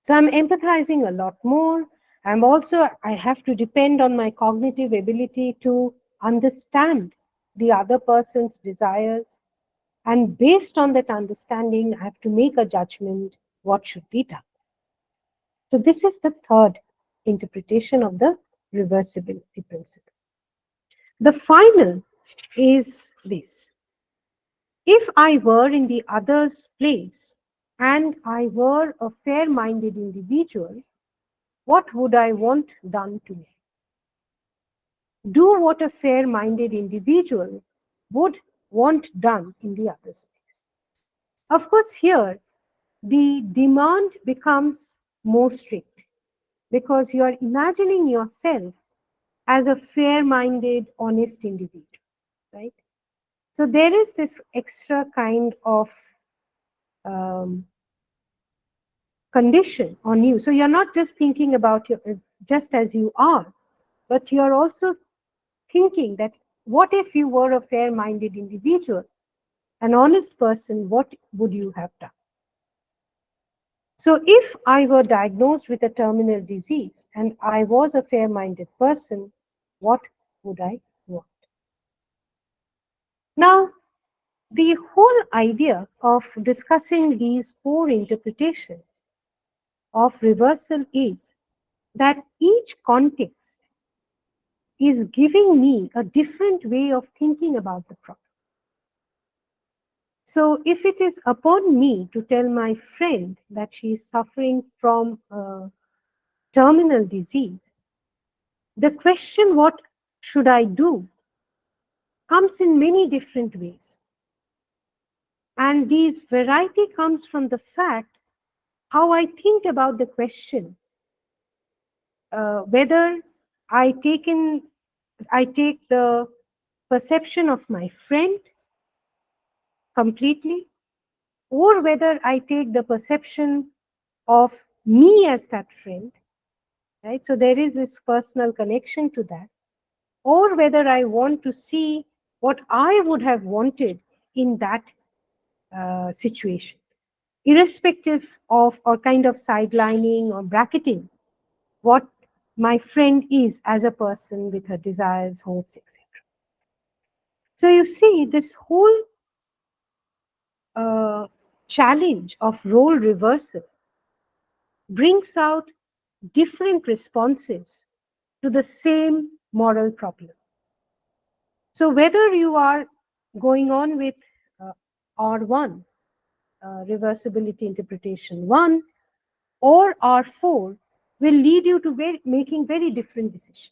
So I'm empathizing a lot more. I have to depend on my cognitive ability to understand the other person's desires. And based on that understanding, I have to make a judgment what should be done. So this is the third interpretation of the reversibility principle. The final is this. If I were in the other's place and I were a fair-minded individual, what would I want done to me? Do what a fair-minded individual would want done in the other's place. Of course, here the demand becomes more strict because you are imagining yourself as a fair-minded, honest individual, right? So there is this extra kind of um, condition on you. So you're not just thinking about you just as you are, but you're also thinking that what if you were a fair-minded individual, an honest person, what would you have done? So if I were diagnosed with a terminal disease and I was a fair-minded person, what would I want? Now, the whole idea of discussing these four interpretations of reversal is that each context is giving me a different way of thinking about the problem. So if it is upon me to tell my friend that she is suffering from a terminal disease, the question, what should I do, comes in many different ways. And this variety comes from the fact how I think about the question, whether I take the perception of my friend completely, or whether I take the perception of me as that friend, right? So there is this personal connection to that, or whether I want to see what I would have wanted in that situation, irrespective of or kind of sidelining or bracketing what my friend is as a person with her desires, hopes, etc. So you see, this whole challenge of role reversal brings out different responses to the same moral problem. So whether you are going on with R1, reversibility interpretation 1, or R4 will lead you to making very different decisions.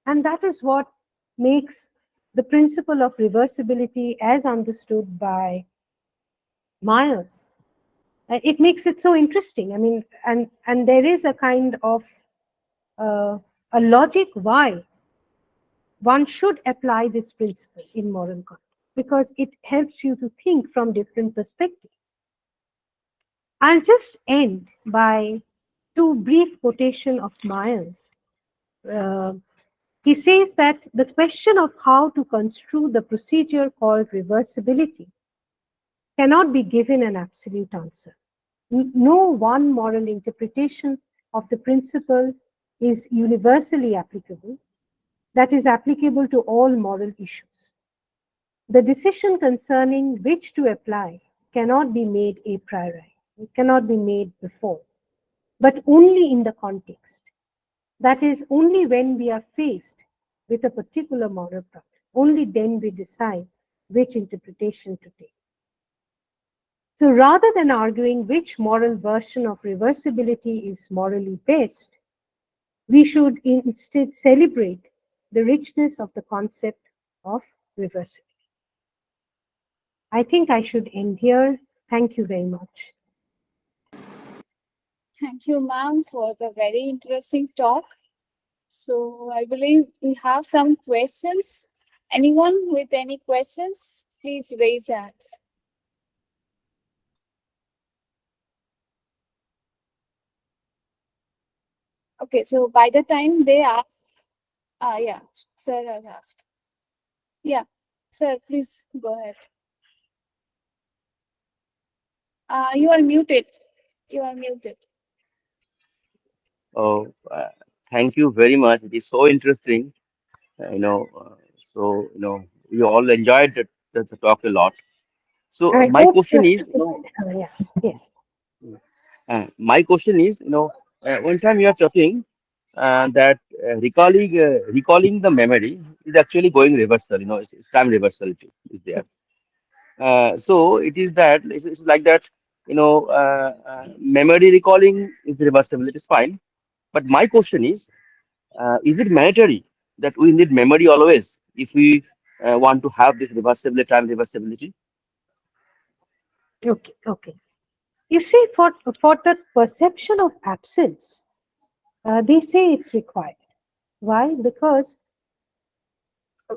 And that is what makes the principle of reversibility as understood by Meyer. It makes it so interesting. I mean, and there is a kind of a logic why one should apply this principle in moral conduct, because it helps you to think from different perspectives. I'll just end by two brief quotation of Myers. Uh, he says that the question of how to construe the procedure called reversibility cannot be given an absolute answer. No one moral interpretation of the principle is universally applicable, that is applicable to all moral issues. The decision concerning which to apply cannot be made a priori, it cannot be made before, but only in the context. That is, only when we are faced with a particular moral problem, only then we decide which interpretation to take. So rather than arguing which moral version of reversibility is morally best, we should instead celebrate the richness of the concept of reversibility. I think I should end here. Thank you very much. Thank you, ma'am, for the very interesting talk. So I believe we have some questions. Anyone with any questions, please raise hands. Okay, so by the time they ask, yeah, sir has asked. Yeah, sir, please go ahead. You are muted. You are muted. Oh, thank you very much. It is so interesting. We all enjoyed the talk a lot. So I my hope question is, yeah, yes. my question is, one time you are talking that recalling the memory is actually going reversal. It's time reversal is there. So it is that it's like that. Memory recalling is reversible. It is fine. But my question is it mandatory that we need memory always if we want to have this reversibility, time reversibility? Okay, okay. You see, for the perception of absence, they say it's required. Why? Because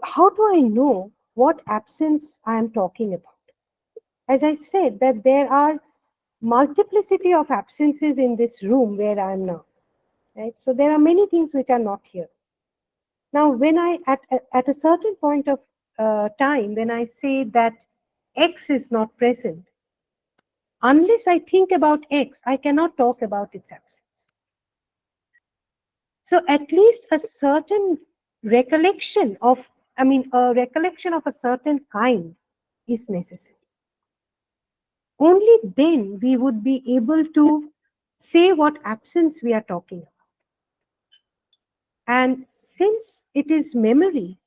how do I know what absence I am talking about? As I said, that there are multiplicity of absences in this room where I am now. Right? So there are many things which are not here. Now, when I at a certain point of time, when I say that X is not present, unless I think about X, I cannot talk about its absence. So at least a certain recollection of, a recollection of a certain kind is necessary. Only then we would be able to say what absence we are talking about. And since it is memory,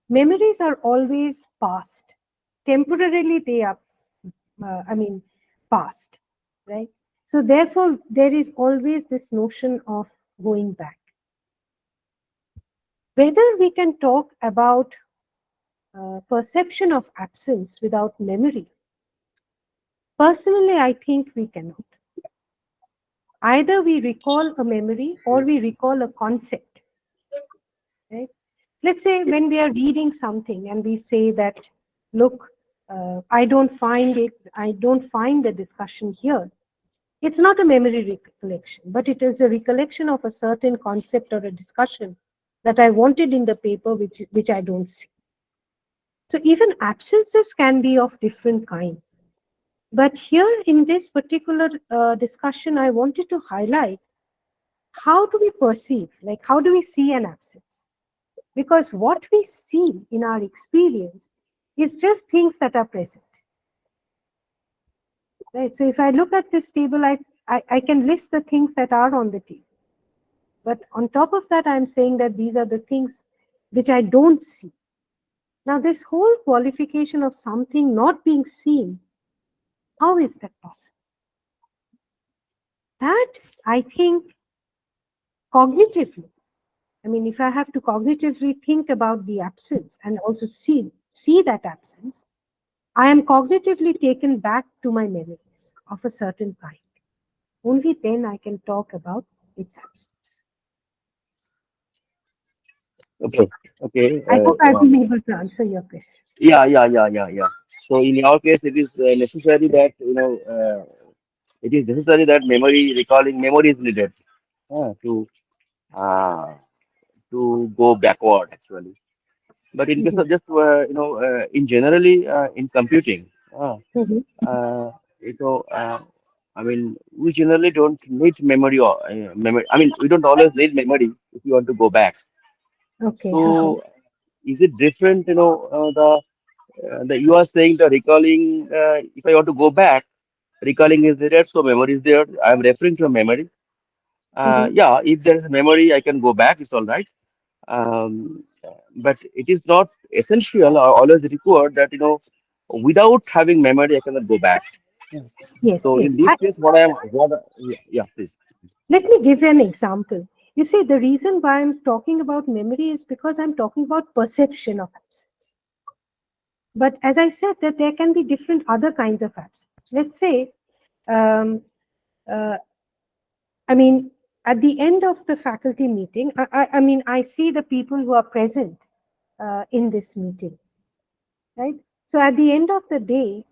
memories are always past. Temporarily, they are, past, right? So therefore, there is always this notion of going back. Whether we can talk about perception of absence without memory, personally, I think we cannot. Either we recall a memory or we recall a concept, right? Let's say when we are reading something and we say that, look, I don't find the discussion here. It's not a memory recollection, but it is a recollection of a certain concept or a discussion that I wanted in the paper, which I don't see. So even absences can be of different kinds. But here in this particular discussion, I wanted to highlight how do we perceive, like how do we see an absence? Because what we see in our experience is just things that are present. Right? So if I look at this table, I can list the things that are on the table. But on top of that, I'm saying that these are the things which I don't see. Now, this whole qualification of something not being seen, how is that possible? That, I think, cognitively, if I have to cognitively think about the absence and also see that absence, I am cognitively taken back to my memories of a certain kind. Only then I can talk about its absence. Okay, okay. I hope I've been able to answer your question. Yeah. So in your case, it is necessary that it is necessary that memory is needed to uh, to go backward actually. But in case Mhm. of just in generally in computing, Mhm. uh, so I mean we generally don't need memory or memory. I mean we don't always need memory if you want to go back. Okay. So is it different? The you are saying the recalling. If I want to go back, recalling is there, so memory is there. I am referring to a memory. Mhm. Yeah, if there is a memory, I can go back. It's all right. But it is not essential or always required that without having memory, I cannot go back. Yes. Yes, So in yes. this case, yeah, please. Let me give you an example. You see, the reason why I'm talking about memory is because I'm talking about perception of absence. But as I said, that there can be different other kinds of absence. Let's say, I mean, at the end of the faculty meeting, I mean, I see the people who are present in this meeting, right? So at the end of the day,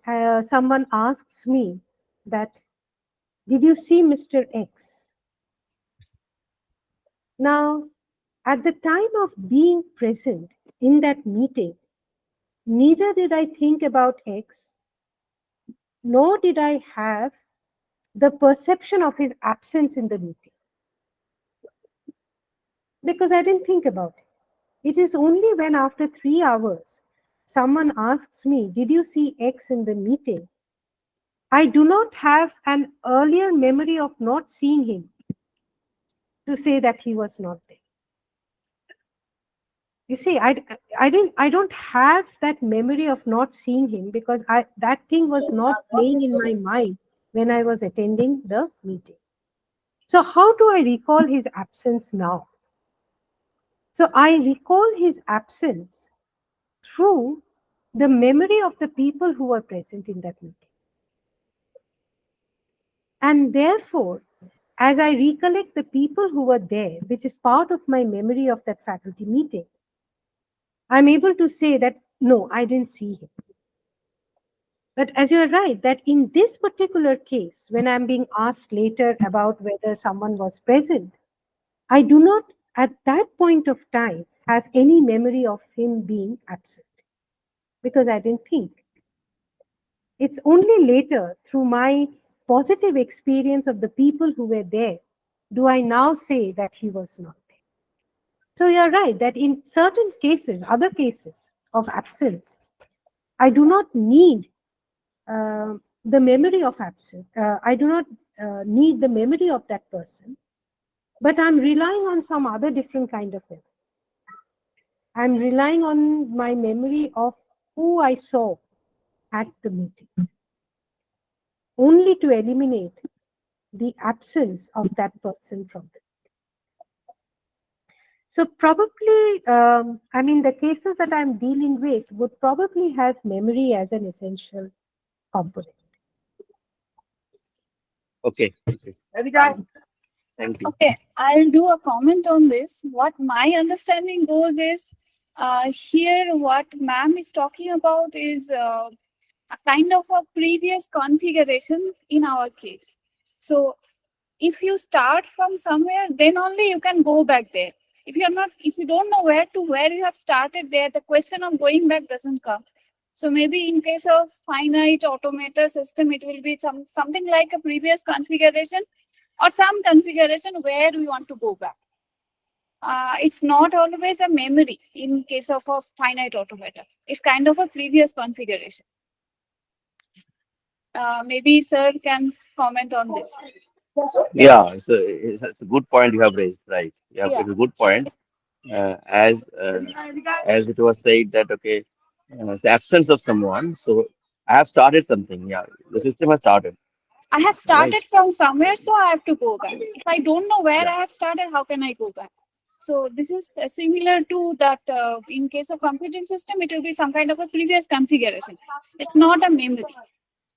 someone asks me that, did you see Mr. X? Now, at the time of being present in that meeting, neither did I think about X, nor did I have the perception of his absence in the meeting, because I didn't think about it. It is only when after 3 hours, someone asks me, did you see X in the meeting? I do not have an earlier memory of not seeing him to say that he was not there. You see, I don't have that memory of not seeing him because that thing was not playing in my mind when I was attending the meeting. So how do I recall his absence now? So I recall his absence through the memory of the people who were present in that meeting. And therefore, as I recollect the people who were there, which is part of my memory of that faculty meeting, I'm able to say that, no, I didn't see him. But as you're right, that in this particular case, when I'm being asked later about whether someone was present, I do not, at that point of time, have any memory of him being absent because I didn't think. It's only later, through my positive experience of the people who were there, do I now say that he was not there. So you're right that in certain cases, other cases of absence, I do not need the memory of absence. I do not need the memory of that person, but I'm relying on some other different kind of memory. I'm relying on my memory of who I saw at the meeting, only to eliminate the absence of that person from it. So probably, I mean, the cases that I'm dealing with would probably have memory as an essential component. Okay. Okay. Thank you. Okay, I'll do a comment on this. What my understanding goes is, here what ma'am is talking about is a kind of a previous configuration in our case. So if you start from somewhere, then only you can go back there. If you don't know where you have started there, the question of going back doesn't come. So maybe in case of finite automata system, it will be something like a previous configuration or some configuration where we want to go back. It's not always a memory in case of a finite automata. It's kind of a previous configuration. Maybe sir can comment on this. Yeah, it's a good point you have raised, right? Yeah, Yeah. it's a good point. As it was said that okay, the absence of someone. So I have started something. Yeah, the system has started, I have right? started from somewhere, so I have to go back. If I don't know where Yeah. I have started, how can I go back? So this is similar to that. In case of computing system, it will be some kind of a previous configuration. It's not a memory.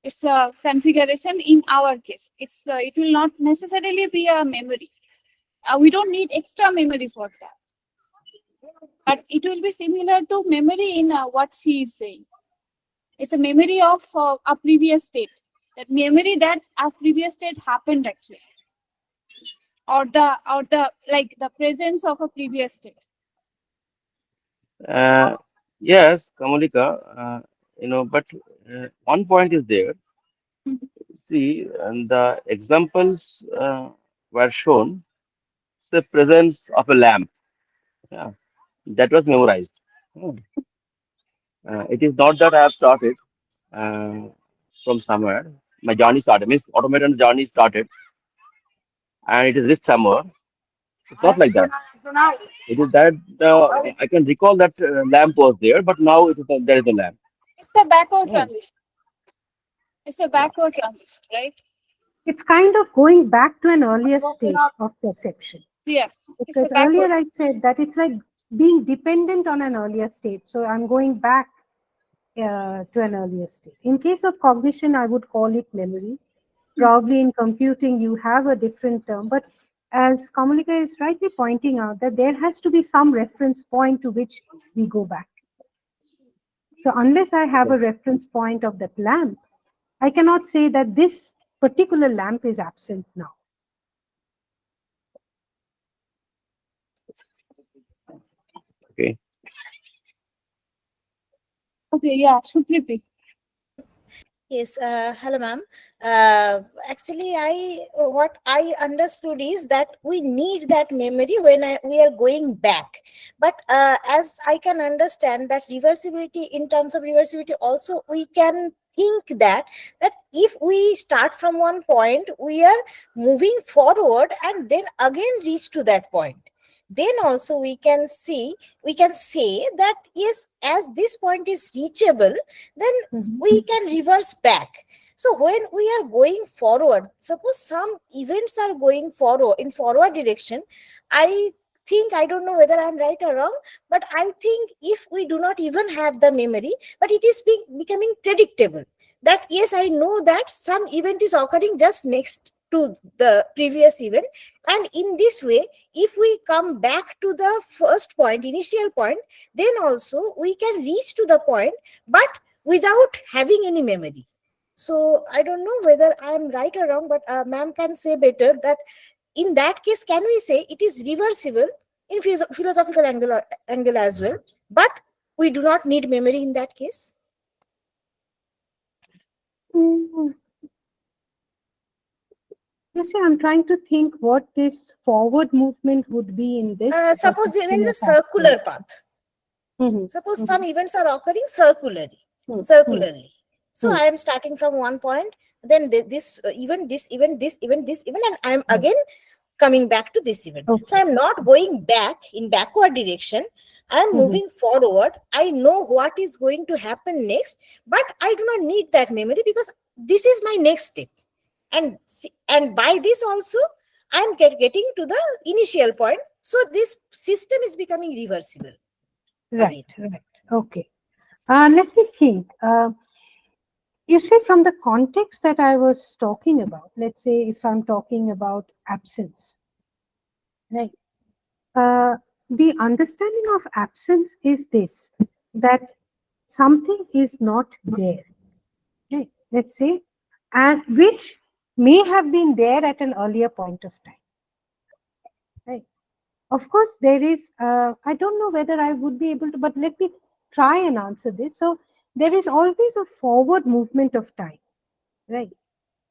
It's a configuration in our case. It will not necessarily be a memory. We don't need extra memory for that. But it will be similar to memory in what she is saying. It's a memory of a previous state. That memory that a previous state happened actually, or the like the presence of a previous state. Uh, yes, Kamalika. But one point is there. Mhm. See, and the examples were shown. It's the presence of a lamp. Yeah, that was memorized. Hmm. It is not that I have started uh, from somewhere. My journey started. Means automated journey started, and it is this somewhere. It's not like that. It is that I can recall that lamp was there, but now there is a lamp. It's a backward Yes. transition. It's a Yeah. backward transition, right? It's kind of going back to an earlier state of perception. Yeah, it's a Because backward. earlier I said that it's like being dependent on an earlier state. So I'm going back to an earlier state. In case of cognition, I would call it memory. Probably in computing, you have a different term, but as Kamalika is rightly pointing out, that there has to be some reference point to which we go back. So unless I have a reference point of that lamp, I cannot say that this particular lamp is absent now. Okay. Okay, yeah, Sukriti. Yes, hello, ma'am. Actually, what I understood is that we need that memory when we are going back. But as I can understand that reversibility, in terms of reversibility, also we can think that if we start from one point, we are moving forward and then again reach to that point. Then also we can say that yes, as this point is reachable, then we can reverse back. So when we are going forward, suppose some events are going forward in forward direction, I think, I don't know whether I'm right or wrong, but I think if we do not even have the memory, but it is becoming predictable, that yes, I know that some event is occurring just next to the previous event, and in this way, if we come back to the first point, initial point, then also we can reach to the point, but without having any memory. So I don't know whether I'm right or wrong, but ma'am can say better that in that case, can we say it is reversible in philosophical angle as well, but we do not need memory in that case? Mm, You see, I'm trying to think what this forward movement would be in this Suppose there perception is a of action. circular path. Mhm, Suppose some mhm, events are occurring circularly. mhm, mhm, Circularly. So mhm, I am starting from one point, then this event, this event, this event, this event, and I am mhm. again coming back to this event. So Okay. I'm not going back in backward direction. I'm Mhm. moving forward. I know what is going to happen next, but I do not need that memory because this is my next step. And by this also, I'm getting to the initial point. So this system is becoming reversible Right, again. right. Okay. Let me think. You see, from the context that I was talking about, let's say if I'm talking about absence, right? The understanding of absence is this, that something is not there, right? Let's say, and which may have been there at an earlier point of time, right? Of course, there is, I don't know whether I would be able to, but let me try and answer this. So, there is always a forward movement of time, right?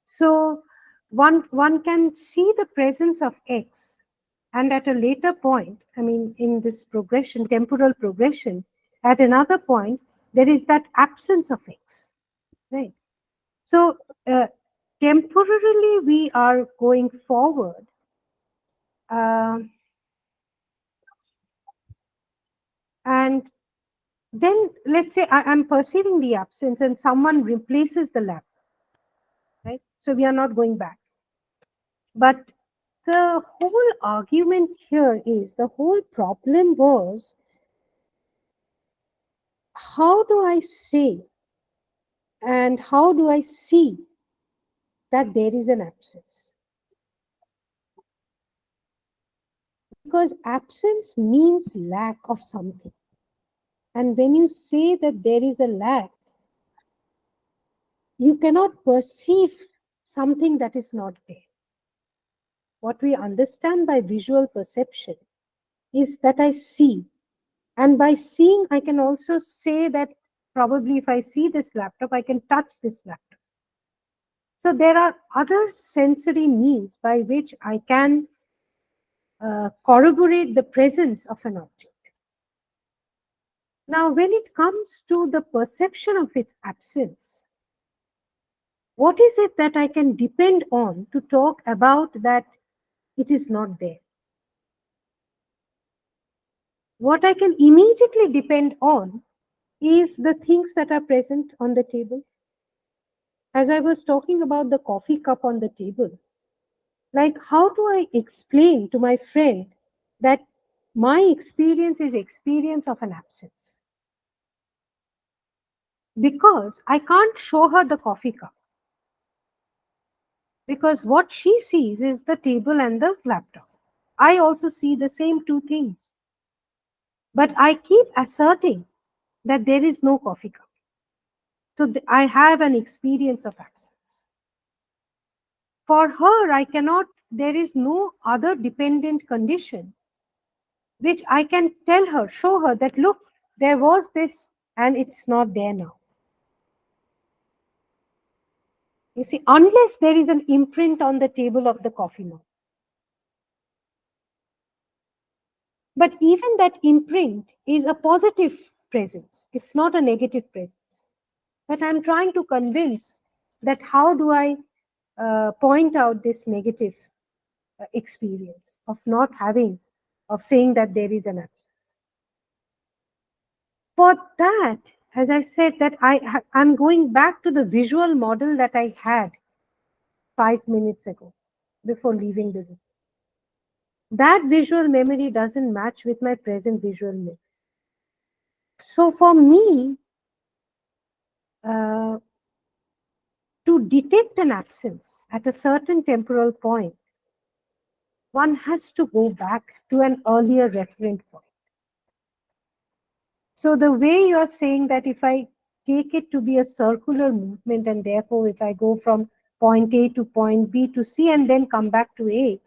So, one can see the presence of X, and at a later point, I mean, in this progression, temporal progression, at another point, there is that absence of X, right? So, temporarily, we are going forward. Um and then let's say I'm perceiving the absence and someone replaces the lab, right? So we are not going back. But the whole argument here is, the whole problem was, how do I say and how do I see that there is an absence? Because absence means lack of something. And when you say that there is a lack, you cannot perceive something that is not there. What we understand by visual perception is that I see. And by seeing, I can also say that probably if I see this laptop, I can touch this laptop. So there are other sensory means by which I can corroborate the presence of an object. Now, when it comes to the perception of its absence, what is it that I can depend on to talk about that it is not there? What I can immediately depend on is the things that are present on the table. As I was talking about the coffee cup on the table, like how do I explain to my friend that my experience is experience of an absence? because I can't show her the coffee cup. Because what she sees is the table and the laptop. I also see the same two things. But I keep asserting that there is no coffee cup. So I have an experience of absence. For her, I cannot, there is no other dependent condition which I can tell her, show her that, look, there was this and it's not there now. You see, unless there is an imprint on the table of the coffee mug. But even that imprint is a positive presence. It's not a negative presence. But I'm trying to convince that how do I point out this negative experience of not having, of saying that there is an absence. For that, as I said, that I'm going back to the visual model that I had 5 minutes ago before leaving the room. That visual memory doesn't match with my present visual memory. So for me, to detect an absence at a certain temporal point, one has to go back to an earlier referent point. So the way you're saying that if I take it to be a circular movement and therefore if I go from point A to point B to C and then come back to A,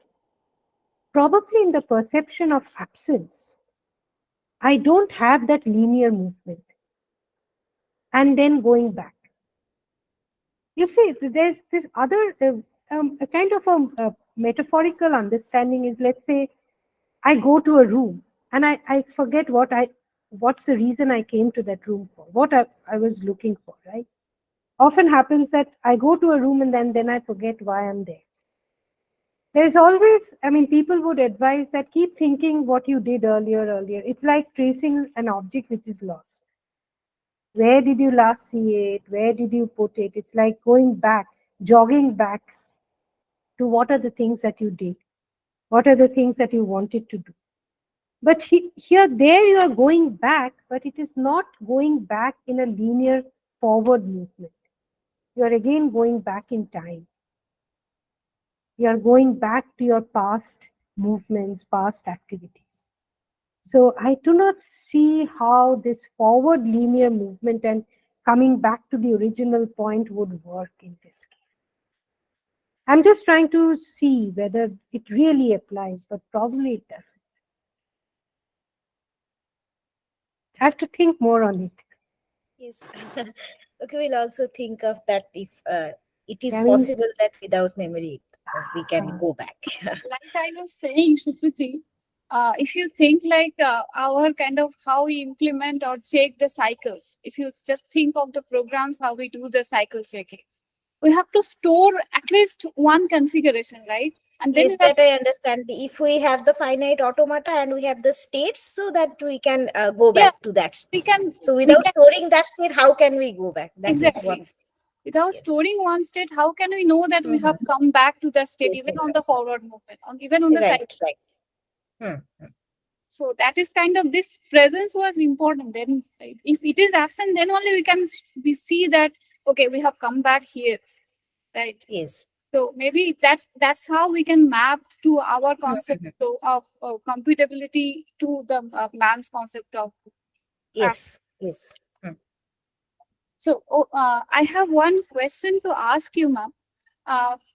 probably in the perception of absence, I don't have that linear movement and then going back. You see, there's this other a kind of a metaphorical understanding is, let's say, I go to a room and I forget what's the reason I came to that room for, what I was looking for, right? Often happens that I go to a room and then I forget why I'm there. There's always, I mean, people would advise that keep thinking what you did earlier. It's like tracing an object which is lost. Where did you last see it? Where did you put it? It's like going back, jogging back to what are the things that you did? What are the things that you wanted to do? But there you are going back, but it is not going back in a linear forward movement. You are again going back in time. You are going back to your past movements, past activities. So I do not see how this forward linear movement and coming back to the original point would work in this case. I'm just trying to see whether it really applies, but probably it doesn't. I have to think more on it. Yes. Okay, we'll also think of that if it is I mean, possible that without memory we can go back. Like I was saying, Shruti, if you think like our kind of how we implement or check the cycles, if you just think of the programs, how we do the cycle checking, we have to store at least one configuration, right? And then Yes, we have, that I understand. If we have the finite automata and we have the states, so that we can go yeah, back to that we state. can, So we without can storing that state, how can we go back? That is exactly. one. Without Yes. storing one state, how can we know that we Mhm. have come back to the state, Yes, even on exactly. the forward movement, even on the Right, side? right. Hmm. So that is kind of, this presence was important. Then if it is absent, then only we see that, okay, we have come back here, right? Yes. So maybe that's how we can map to our concept Mhm. of computability to the man's concept of Yes, practice. yes. Hmm. So I have one question to ask you, ma'am.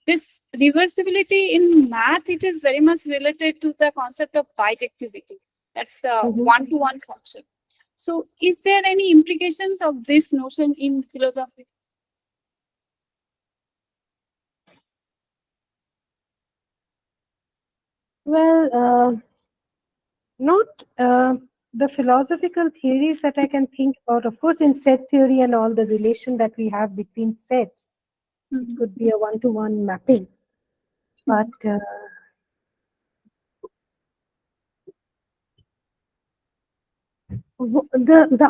This reversibility in math, it is very much related to the concept of bijectivity. That's the one-to-one function. So is there any implications of this notion in philosophy? well, not the philosophical theories that I can think about. Of course, in set theory and all the relation that we have between sets, it could be a one-to-one mapping. But the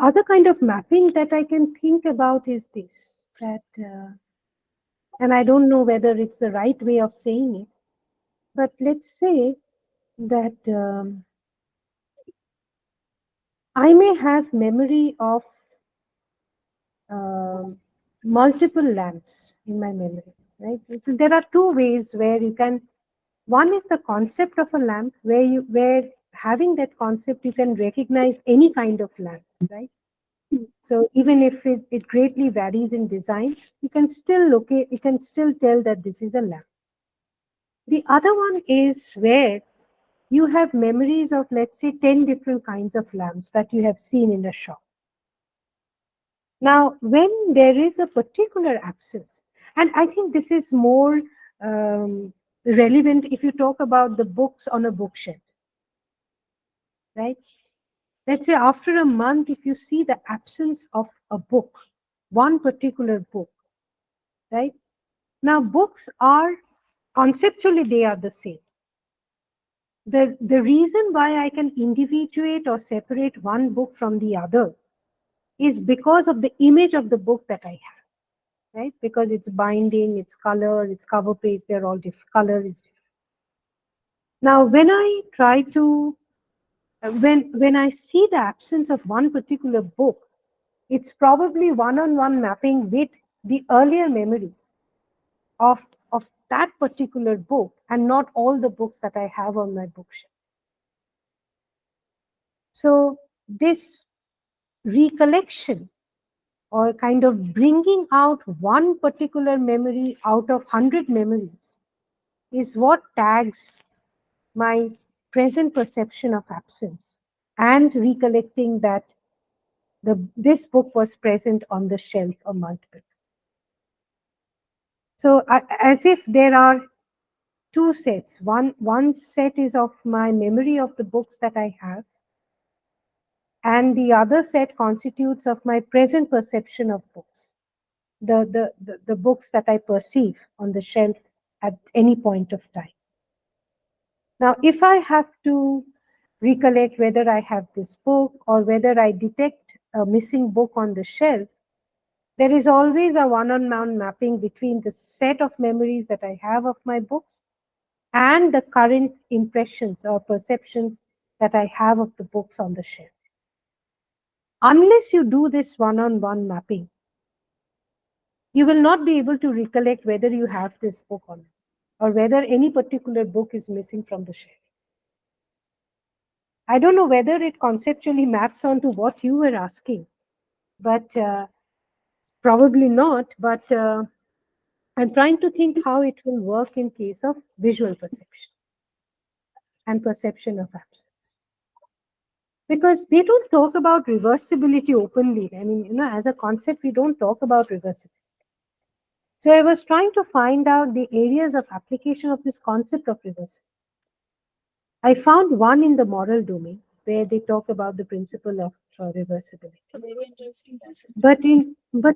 other kind of mapping that I can think about is this, that, and I don't know whether it's the right way of saying it, but let's say that I may have memory of um, multiple lamps in my memory, right? So there are two ways where you can. One is the concept of a lamp, where having that concept you can recognize any kind of lamp, right? So even if it greatly varies in design, you can still tell that this is a lamp. The other one is where you have memories of, let's say, 10 different kinds of lamps that you have seen in a shop. Now, when there is a particular absence, and I think this is more um, relevant if you talk about the books on a bookshelf, right? Let's say after a month, if you see the absence of a book, one particular book, right? Now, books are conceptually they are the same. The reason why I can individuate or separate one book from the other is because of the image of the book that I have, right? Because its binding, its color, its cover page, they're all different. Color is different. Now, when I try to, when I see the absence of one particular book, it's probably one-on-one mapping with the earlier memory of of that particular book and not all the books that I have on my bookshelf. So this recollection or kind of bringing out one particular memory out of 100 memories is what tags my present perception of absence and recollecting that this book was present on the shelf a month before. So as if there are two sets. One set is of my memory of the books that I have, and the other set constitutes of my present perception of books, the books that I perceive on the shelf at any point of time. Now, if I have to recollect whether I have this book or whether I detect a missing book on the shelf, there is always a one-on-one mapping between the set of memories that I have of my books and the current impressions or perceptions that I have of the books on the shelf. Unless you do this one-on-one mapping, you will not be able to recollect whether you have this book or not, or whether any particular book is missing from the shelf. I don't know whether it conceptually maps onto what you were asking, but probably not. But I'm trying to think how it will work in case of visual perception and perception of absence. Because they don't talk about reversibility openly. I mean, as a concept, we don't talk about reversibility. So I was trying to find out the areas of application of this concept of reversibility. I found one in the moral domain where they talk about the principle of reversibility. Very interesting concept. But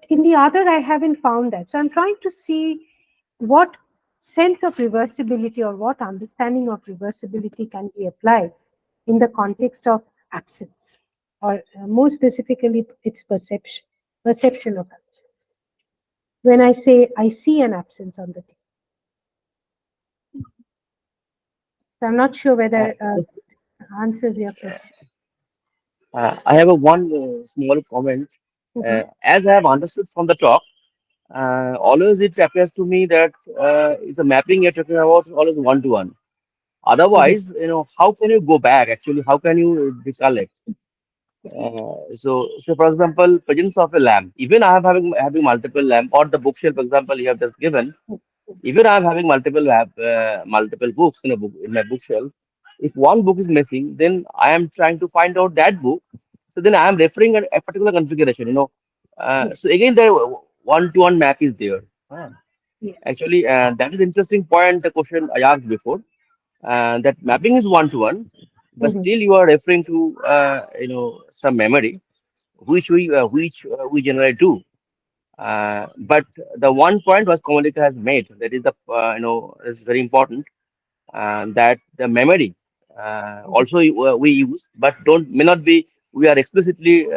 in the other, I haven't found that. So I'm trying to see what sense of reversibility or what understanding of reversibility can be applied in the context of absence, or more specifically, its perception of absence. When I say I see an absence on the table, so I'm not sure whether answers your question. I have a one small comment. As I have understood from the talk, always it appears to me that it's a mapping you're talking about is always one to one. Otherwise, how can you go back? Actually, how can you recollect? So for example, presence of a lamp. Even I have having multiple lamp, or the bookshelf example you have just given. Even I'm having multiple books in my bookshelf. If one book is missing, then I am trying to find out that book. So then I am referring at a particular configuration. So Yes, again, the one-to-one map is there. yes, Actually, that is interesting point. The question I asked before, that mapping is one-to-one, but still you are referring to some memory which we generally do. But the one point was Kamalika has made, that is the is very important, that the memory also we use, but don't may not be we are explicitly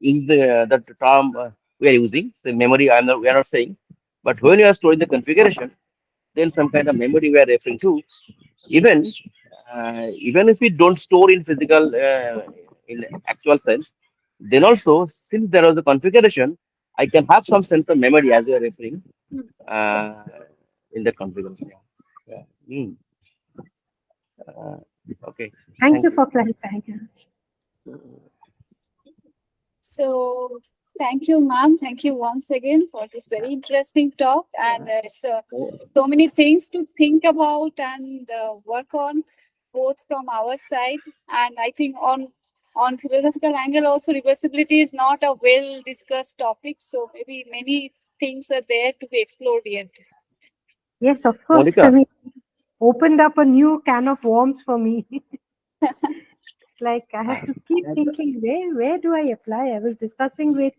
in the term we are using. So memory, we are not saying, but when you are storing the configuration, then some kind of memory we are referring to. Even even if we don't store in physical in actual sense, then also since there was a configuration, I can have some sense of memory as you are referring Hmm. uh, in the configuration. Yeah. Yeah. Uh, okay. Thank Thank you you. for clarifying. So thank you, ma'am. Thank you once again for this very interesting talk. And so many things to think about and work on, both from our side. And I think on philosophical angle also, reversibility is not a well discussed topic. So maybe many things are there to be explored yet. Yes, of course. I Monica, mean, opened up a new can of worms for me. It's like I have to keep thinking, where do I apply? I was discussing with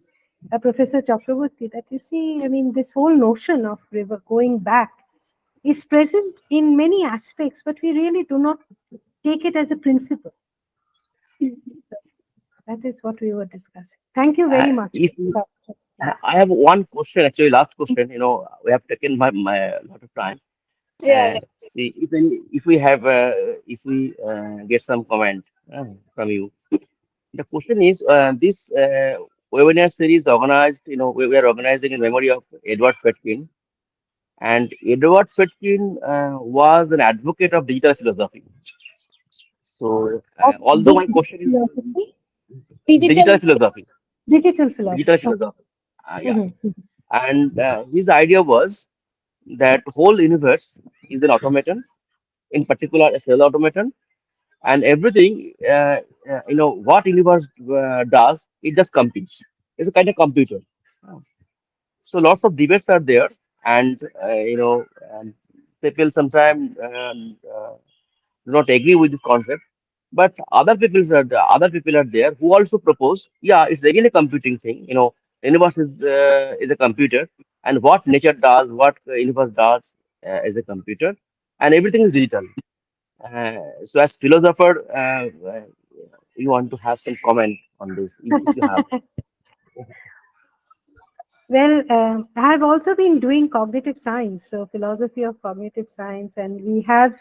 Professor Chakraborty that you see, I mean, this whole notion of river going back is present in many aspects, but we really do not take it as a principle. That is what we were discussing. Thank you very much. if I have one question, actually, last question. We have taken my lot of time. Yeah, yeah. See, if we have get some comment from you. The question is, this webinar series organized. We are organizing in memory of Edward Fredkin, and Edward Fredkin was an advocate of digital philosophy. So, Of although which my question is philosophy? Digital. digital philosophy, Digital digital philosophy. Okay. philosophy, yeah, Mhm. and his idea was that whole universe is an automaton, in particular a cell automaton, and everything, what universe does, it just computes. It's a kind of computer. So lots of debates are there, and people sometimes do not agree with this concept. But other people are there who also propose, yeah, it's again a computing thing. Universe is a computer, and what nature does, what universe does is a computer, and everything is digital. So as philosopher, you want to have some comment on this, if you have. Well, I have also been doing cognitive science, so philosophy of cognitive science, and we have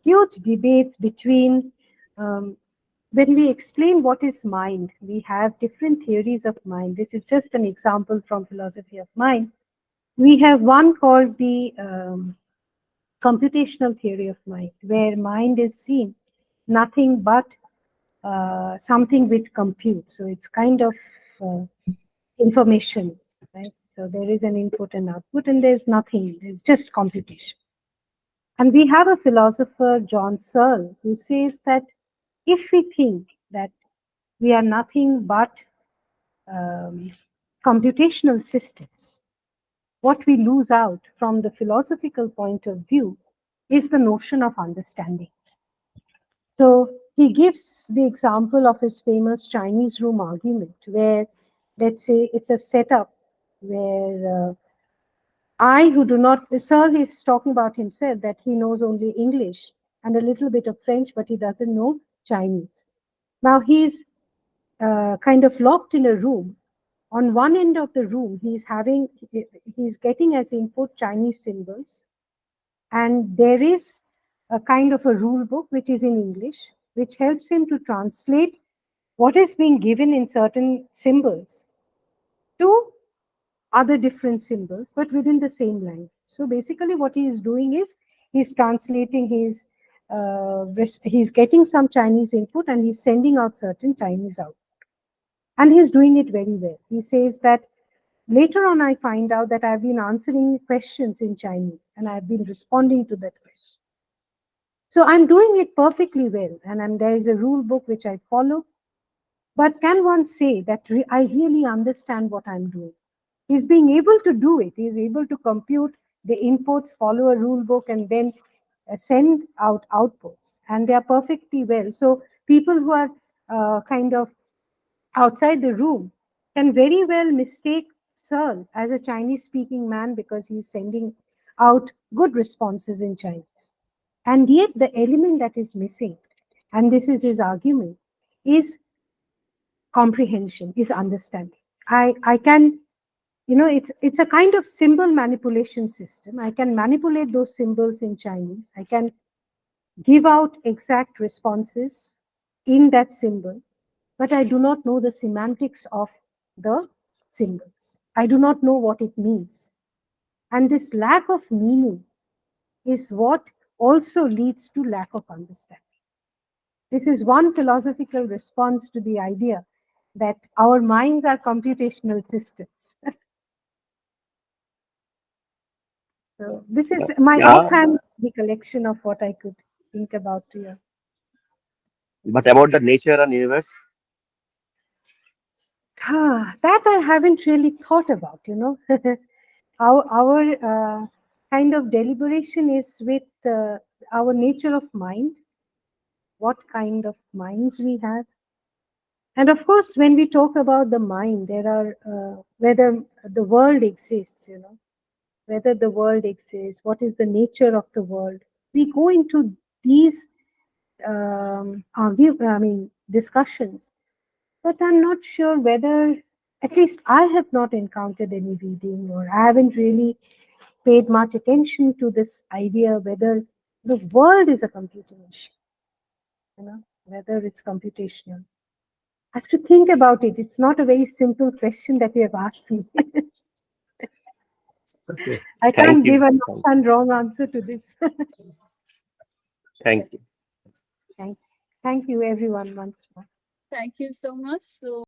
huge debates between when we explain what is mind. We have different theories of mind. This is just an example from philosophy of mind. We have one called the computational theory of mind, where mind is seen nothing but something with compute. So it's kind of information, right? So there is an input and output, and there's nothing, there's just computation. And we have a philosopher, John Searle, who says that if we think that we are nothing but um, computational systems, what we lose out from the philosophical point of view is the notion of understanding. So he gives the example of his famous Chinese room argument, where, let's say, it's a setup where I, who do not, Sir is talking about himself that he knows only English and a little bit of French, but he doesn't know Chinese. Now he's kind of locked in a room. On one end of the room, he's getting as input Chinese symbols, and there is a kind of a rule book which is in English, which helps him to translate what is being given in certain symbols to other different symbols, but within the same language. So basically, what he is doing is he's translating he's getting some Chinese input and he's sending out certain Chinese out. And he's doing it very well. He says that later on, I find out that I've been answering questions in Chinese and I've been responding to that question. So I'm doing it perfectly well. And there is a rule book which I follow. But can one say that I really understand what I'm doing? He's being able to do it. He's able to compute the inputs, follow a rule book, and then send out outputs. And they are perfectly well. So people who are kind of outside the room can very well mistake Searle as a Chinese speaking man because he's sending out good responses in Chinese. And yet, the element that is missing, and this is his argument, is comprehension, is understanding. I can, it's a kind of symbol manipulation system. I can manipulate those symbols in Chinese. I can give out exact responses in that symbol, but I do not know the semantics of the symbols. I do not know what it means. And this lack of meaning is what also leads to lack of understanding. This is one philosophical response to the idea that our minds are computational systems. So this is my Yeah, offhand recollection of what I could think about here. but about the nature and universe, That I haven't really thought about, you know. Our kind of deliberation is with our nature of mind, what kind of minds we have. And of course, when we talk about the mind, there are whether the world exists, you know, whether the world exists, what is the nature of the world. We go into these discussions, but I'm not sure whether, at least I have not encountered any reading, or I haven't really paid much attention to this idea whether the world is a computing machine, you know, whether it's computational. I have to think about it. It's not a very simple question that you have asked me. okay. I Thank can't you. give a right and wrong answer to this. Thank you. Thank you, everyone, once more. Thank you so much. So